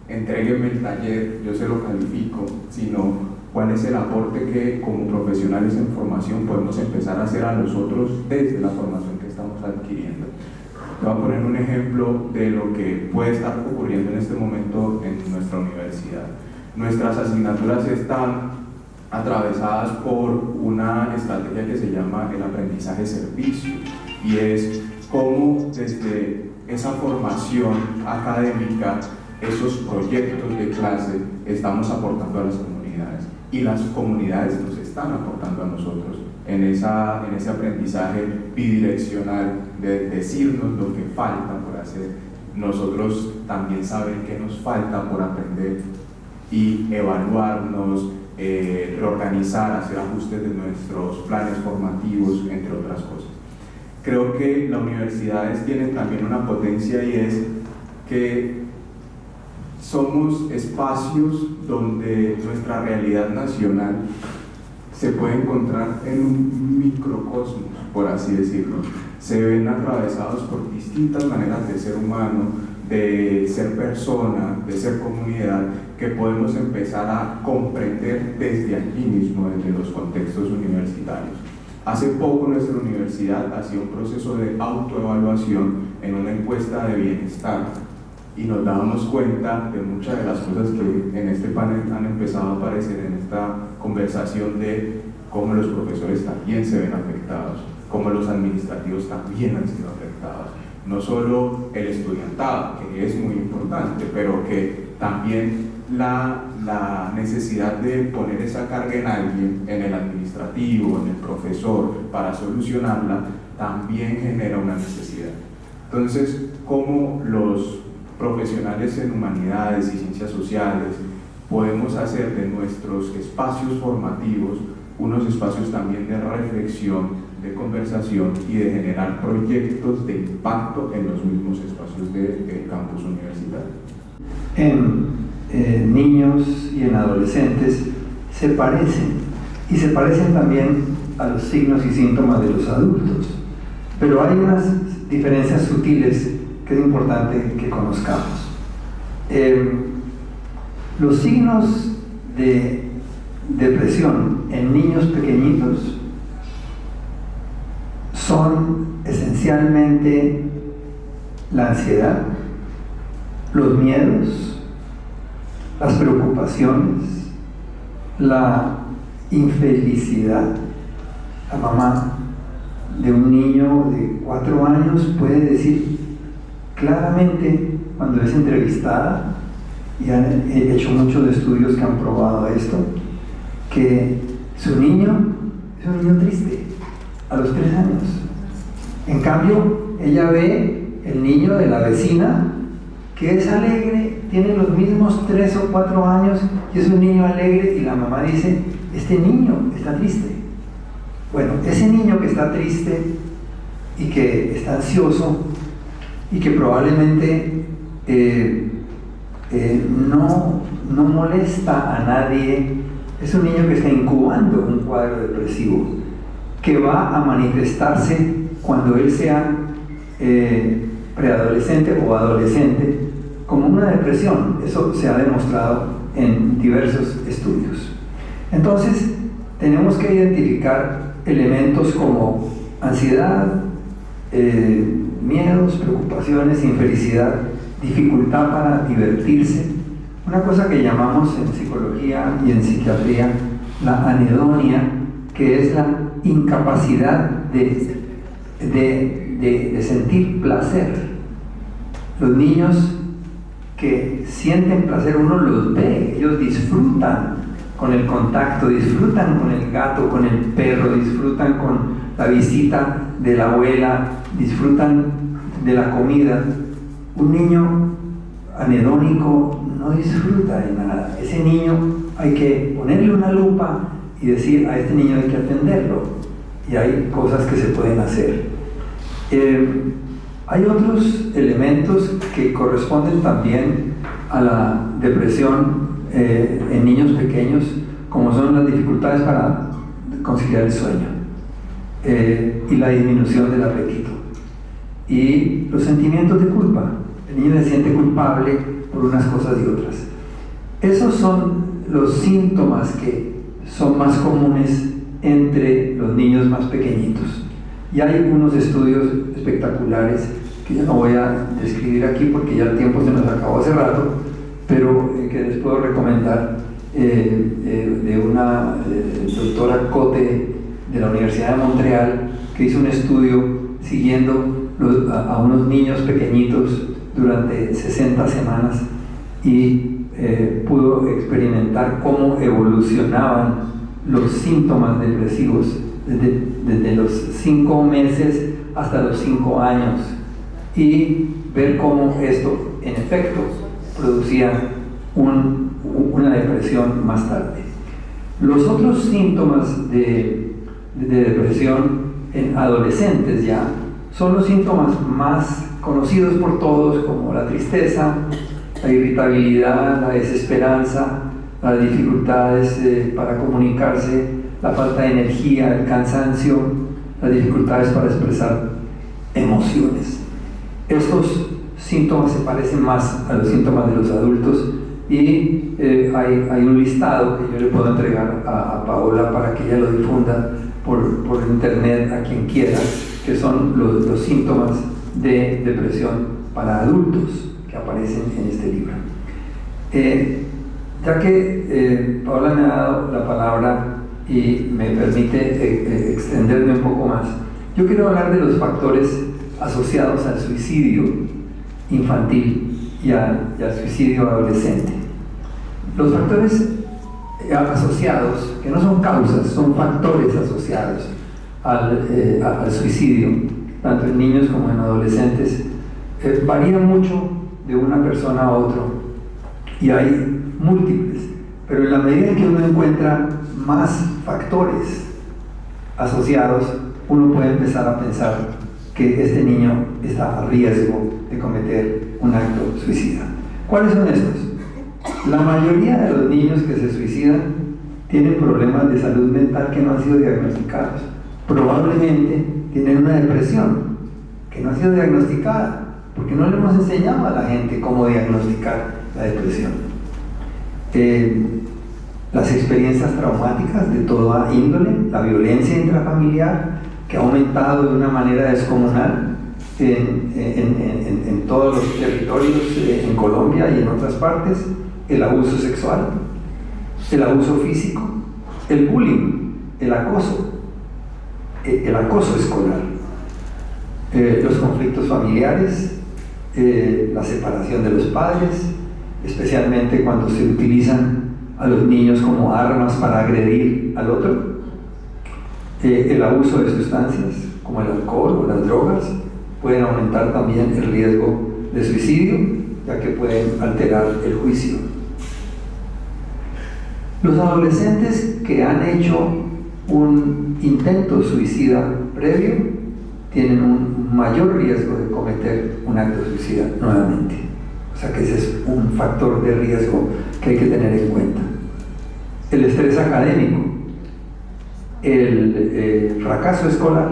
entrégueme el taller, yo se lo califico, sino cuál es el aporte que como profesionales en formación podemos empezar a hacer a nosotros desde la formación que estamos adquiriendo. Voy a poner un ejemplo de lo que puede estar ocurriendo en este momento en nuestra universidad. Nuestras asignaturas están atravesadas por una estrategia que se llama el aprendizaje servicio, y es cómo desde esa formación académica, esos proyectos de clase, estamos aportando a las comunidades y las comunidades nos están aportando a nosotros en ese aprendizaje bidireccional de decirnos lo que falta por hacer, nosotros también saber qué nos falta por aprender y evaluarnos, reorganizar, hacer ajustes de nuestros planes formativos, entre otras cosas. Creo que las universidades tienen también una potencia, y es que somos espacios donde nuestra realidad nacional se puede encontrar en un microcosmos, por así decirlo. Se ven atravesados por distintas maneras de ser humano, de ser persona, de ser comunidad, que podemos empezar a comprender desde aquí mismo, desde los contextos universitarios. Hace poco nuestra universidad hacía un proceso de autoevaluación en una encuesta de bienestar, y nos dábamos cuenta de muchas de las cosas que en este panel han empezado a aparecer en esta conversación, de cómo los profesores también se ven afectados, cómo los administrativos también han sido afectados, no solo el estudiantado, que es muy importante, pero que también la necesidad de poner esa carga en alguien, en el administrativo, en el profesor, para solucionarla, también genera una necesidad. Entonces, ¿cómo los profesionales en humanidades y ciencias sociales podemos hacer de nuestros espacios formativos unos espacios también de reflexión, de conversación y de generar proyectos de impacto en los mismos espacios del campus universitario? En niños y en adolescentes se parecen, y se parecen también a los signos y síntomas de los adultos, pero hay unas diferencias sutiles que es importante que conozcamos. Los signos de depresión en niños pequeñitos son esencialmente la ansiedad, los miedos, las preocupaciones, la infelicidad. La mamá de un niño de 4 años puede decir claramente, cuando es entrevistada, y han hecho muchos estudios que han probado esto, que su niño es un niño triste a los 3 años. En cambio, ella ve el niño de la vecina que es alegre, tiene los mismos 3 o 4 años y es un niño alegre, y la mamá dice, este niño está triste. Bueno, ese niño que está triste y que está ansioso y que probablemente no molesta a nadie, es un niño que está incubando un cuadro depresivo que va a manifestarse cuando él sea preadolescente o adolescente como una depresión. Eso se ha demostrado en diversos estudios. Entonces, tenemos que identificar elementos como ansiedad, miedos, preocupaciones, infelicidad, dificultad para divertirse, una cosa que llamamos en psicología y en psiquiatría la anedonia, que es la incapacidad de sentir placer. Los niños que sienten placer, uno los ve, ellos disfrutan con el contacto, disfrutan con el gato, con el perro, disfrutan con la visita de la abuela, disfrutan de la comida. Un niño anedónico no disfruta de nada. Ese niño hay que ponerle una lupa y decir, a este niño hay que atenderlo, y hay cosas que se pueden hacer. Hay otros elementos que corresponden también a la depresión en niños pequeños, como son las dificultades para conciliar el sueño y la disminución del apetito y los sentimientos de culpa. El niño se siente culpable por unas cosas y otras. Esos son los síntomas que son más comunes entre los niños más pequeñitos. Y hay unos estudios espectaculares que yo no voy a describir aquí porque ya el tiempo se nos acabó hace rato, pero que les puedo recomendar, de una doctora Cote de la Universidad de Montreal, que hizo un estudio siguiendo a unos niños pequeñitos durante 60 semanas y pudo experimentar cómo evolucionaban los síntomas depresivos desde los 5 meses hasta los 5 años, y ver cómo esto en efecto producía una depresión más tarde. Los otros síntomas de depresión en adolescentes ya son los síntomas más conocidos por todos, como la tristeza, la irritabilidad, la desesperanza, las dificultades para comunicarse, la falta de energía, el cansancio, las dificultades para expresar emociones. Estos síntomas se parecen más a los síntomas de los adultos, y hay un listado que yo le puedo entregar a Paola para que ella lo difunda por internet a quien quiera, que son los síntomas de depresión para adultos que aparecen en este libro. Ya que Paola me ha dado la palabra y me permite extenderme un poco más, yo quiero hablar de los factores asociados al suicidio infantil y al suicidio adolescente. Los factores asociados, que no son causas, son factores asociados al suicidio, tanto en niños como en adolescentes, varían mucho de una persona a otra, y hay múltiples, pero en la medida en que uno encuentra más factores asociados, uno puede empezar a pensar que este niño está a riesgo de cometer un acto suicida. ¿Cuáles son estos? La mayoría de los niños que se suicidan tienen problemas de salud mental que no han sido diagnosticados. Probablemente tienen una depresión que no ha sido diagnosticada, porque no le hemos enseñado a la gente cómo diagnosticar la depresión. Las experiencias traumáticas de toda índole, la violencia intrafamiliar, que ha aumentado de una manera descomunal en todos los territorios, en Colombia y en otras partes, el abuso sexual, el abuso físico, el bullying, el acoso escolar, los conflictos familiares, la separación de los padres, especialmente cuando se utilizan a los niños como armas para agredir al otro, el abuso de sustancias como el alcohol o las drogas pueden aumentar también el riesgo de suicidio, ya que pueden alterar el juicio. Los adolescentes que han hecho un intento suicida previo tienen un mayor riesgo de cometer un acto suicida nuevamente. O sea que ese es un factor de riesgo que hay que tener en cuenta. El estrés académico, el fracaso escolar,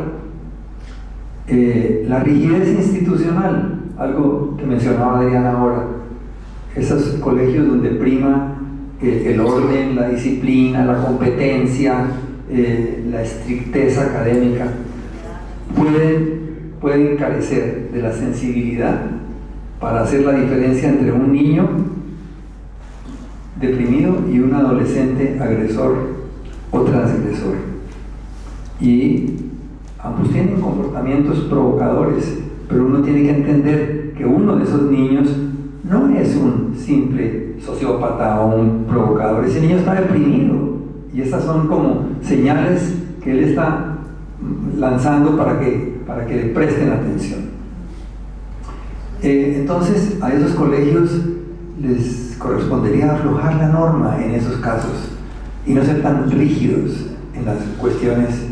la rigidez institucional, algo que mencionaba Adriana ahora, esos colegios donde prima el orden, la disciplina, la competencia, la estricteza académica, pueden carecer de la sensibilidad para hacer la diferencia entre un niño deprimido y un adolescente agresor o transgresor. Y ambos tienen comportamientos provocadores, pero uno tiene que entender que uno de esos niños no es un simple sociópata o un provocador, ese niño está deprimido y estas son como señales que él está lanzando para que le presten atención. Entonces a esos colegios les correspondería aflojar la norma en esos casos y no ser tan rígidos en las cuestiones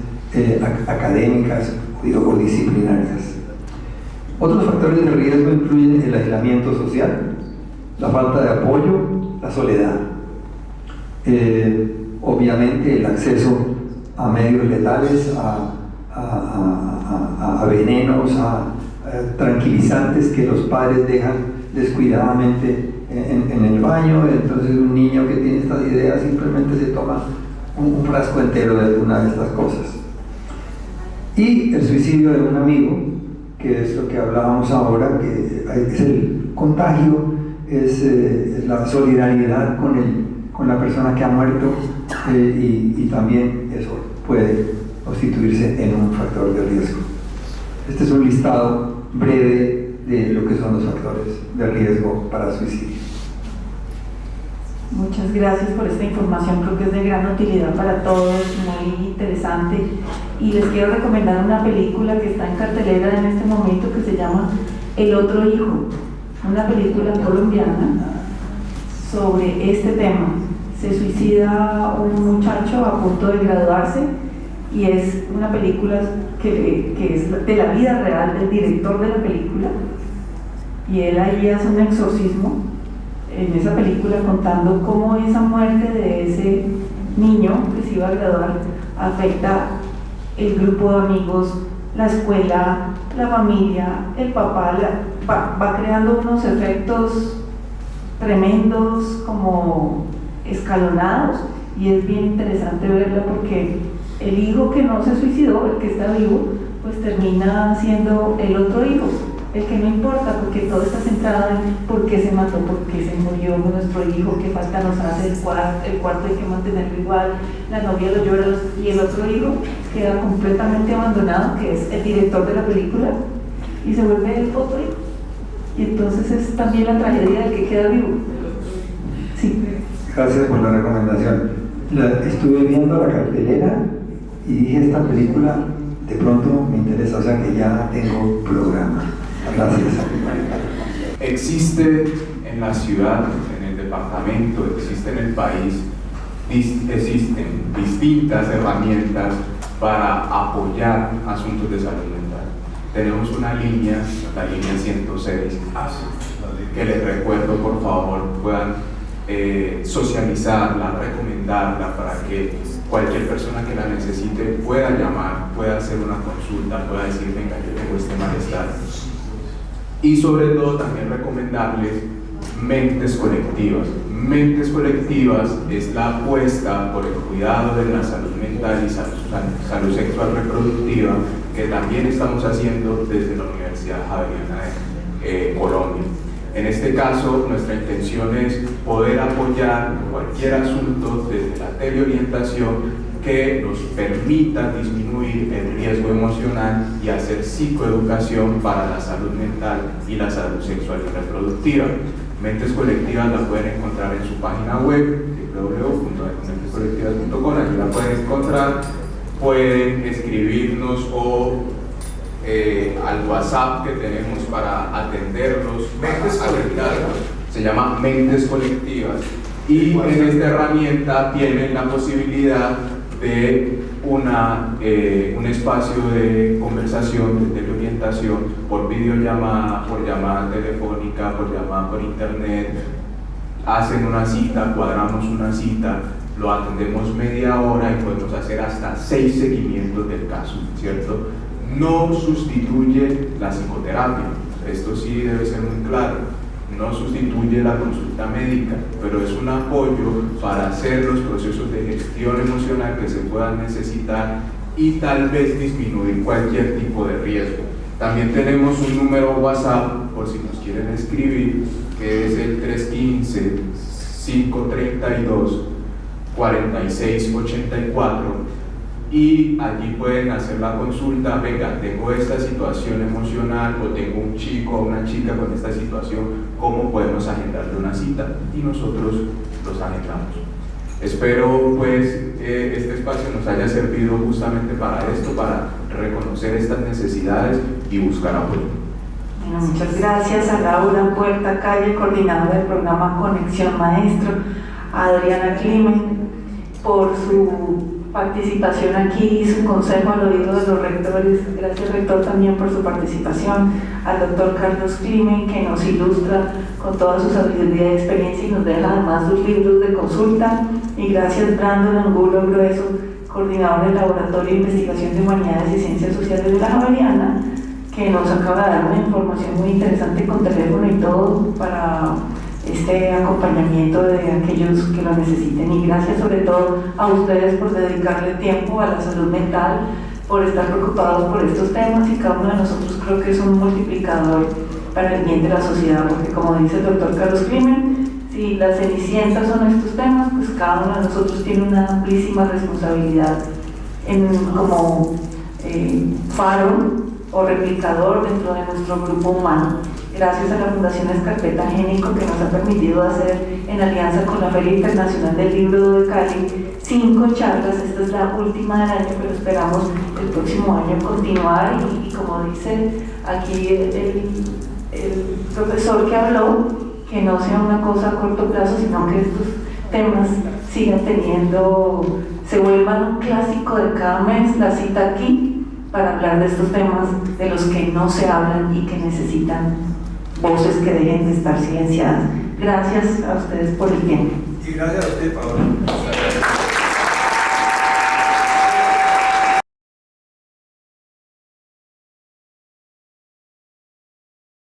académicas o disciplinarias. Otros factores de riesgo incluyen el aislamiento social, la falta de apoyo, la soledad, obviamente el acceso a medios letales, a venenos, a tranquilizantes que los padres dejan descuidadamente en el baño. Entonces un niño que tiene estas ideas simplemente se toma un frasco entero de una de estas cosas. Y el suicidio de un amigo, que es lo que hablábamos ahora, que es el contagio, es la solidaridad con la persona que ha muerto, y también eso puede constituirse en un factor de riesgo. Este es un listado breve de lo que son los factores de riesgo para suicidio. Muchas gracias por esta información, creo que es de gran utilidad para todos, muy interesante. Y les quiero recomendar una película que está en cartelera en este momento que se llama El Otro Hijo, una película colombiana sobre este tema. Se suicida un muchacho a punto de graduarse y es una película que es de la vida real del director de la película, y él ahí hace un exorcismo en esa película contando cómo esa muerte de ese niño que se iba a graduar afecta el grupo de amigos, la escuela, la familia, el papá, va creando unos efectos tremendos, como escalonados, y es bien interesante verla porque el hijo que no se suicidó, el que está vivo, pues termina siendo el otro hijo, el que no importa, porque todo está centrado en por qué se mató, por qué se murió nuestro hijo, qué falta nos hace el cuarto hay que mantenerlo igual, la novia lo llora, y el otro hijo queda completamente abandonado, que es el director de la película, y se vuelve el otro hijo. Y entonces es también la tragedia del que queda vivo. Sí. Gracias por la recomendación. Estuve viendo la cartelera y dije, esta película de pronto me interesa, o sea que ya tengo programa. Gracias. Existe en la ciudad, en el departamento, existe en el país, existen distintas herramientas para apoyar asuntos de salud mental. Tenemos una línea, la línea 106, que les recuerdo, por favor, puedan socializarla, recomendarla para que cualquier persona que la necesite pueda llamar, pueda hacer una consulta, pueda decir, venga, yo tengo este malestar. Y sobre todo también recomendarles mentes colectivas. Mentes colectivas es la apuesta por el cuidado de la salud mental y salud sexual reproductiva que también estamos haciendo desde la Universidad Javeriana de Colombia. En este caso, nuestra intención es poder apoyar cualquier asunto desde la teleorientación que nos permita disminuir el riesgo emocional y hacer psicoeducación para la salud mental y la salud sexual y reproductiva. Mentes Colectivas la pueden encontrar en su página web www.mentescolectivas.com, aquí la pueden encontrar, pueden escribirnos o al WhatsApp que tenemos para atenderlos. Mentes Colectivas se llama Mentes Colectivas, y en esta herramienta tienen la posibilidad de un espacio de conversación, de orientación por videollamada, por llamada telefónica, por llamada por internet. Hacen una cita, cuadramos una cita, lo atendemos media hora y podemos hacer hasta 6 seguimientos del caso, ¿cierto? No sustituye la psicoterapia, esto sí debe ser muy claro. No sustituye la consulta médica, pero es un apoyo para hacer los procesos de gestión emocional que se puedan necesitar y tal vez disminuir cualquier tipo de riesgo. También tenemos un número WhatsApp, por si nos quieren escribir, que es el 315-532-4684, y allí pueden hacer la consulta. Venga, tengo esta situación emocional, o tengo un chico o una chica con esta situación, ¿cómo podemos agendarle una cita? Y nosotros los agendamos. Espero pues este espacio nos haya servido justamente para esto, para reconocer estas necesidades y buscar apoyo. Bueno, muchas gracias a Laura Puerta Calle, coordinadora del programa Conexión Maestro, a Adriana Climen por su participación aquí y su consejo al oído de los rectores. Gracias, rector, también por su participación. Al doctor Carlos Climen, que nos ilustra con toda su sabiduría y experiencia y nos deja además sus libros de consulta. Y gracias, Brandon Angulo Grueso, coordinador del Laboratorio de Investigación de Humanidades y Ciencias Sociales de la Javeriana, que nos acaba de dar una información muy interesante con teléfono y todo para este acompañamiento de aquellos que lo necesiten. Y gracias sobre todo a ustedes por dedicarle tiempo a la salud mental, por estar preocupados por estos temas, y cada uno de nosotros creo que es un multiplicador para el bien de la sociedad, porque como dice el doctor Carlos Climen, si las cenicientas son estos temas, pues cada uno de nosotros tiene una amplísima responsabilidad como faro o replicador dentro de nuestro grupo humano. Gracias a la Fundación Escarpeta Génico, que nos ha permitido hacer, en alianza con la Feria Internacional del Libro de Cali, 5 charlas. Esta es la última del año, pero esperamos el próximo año continuar y como dice aquí el profesor que habló, que no sea una cosa a corto plazo, sino que estos temas sigan se vuelvan un clásico de cada mes, la cita aquí, para hablar de estos temas de los que no se hablan y que necesitan voces que dejen de estar silenciadas. Gracias a ustedes por el tiempo. Y gracias a usted, Paola.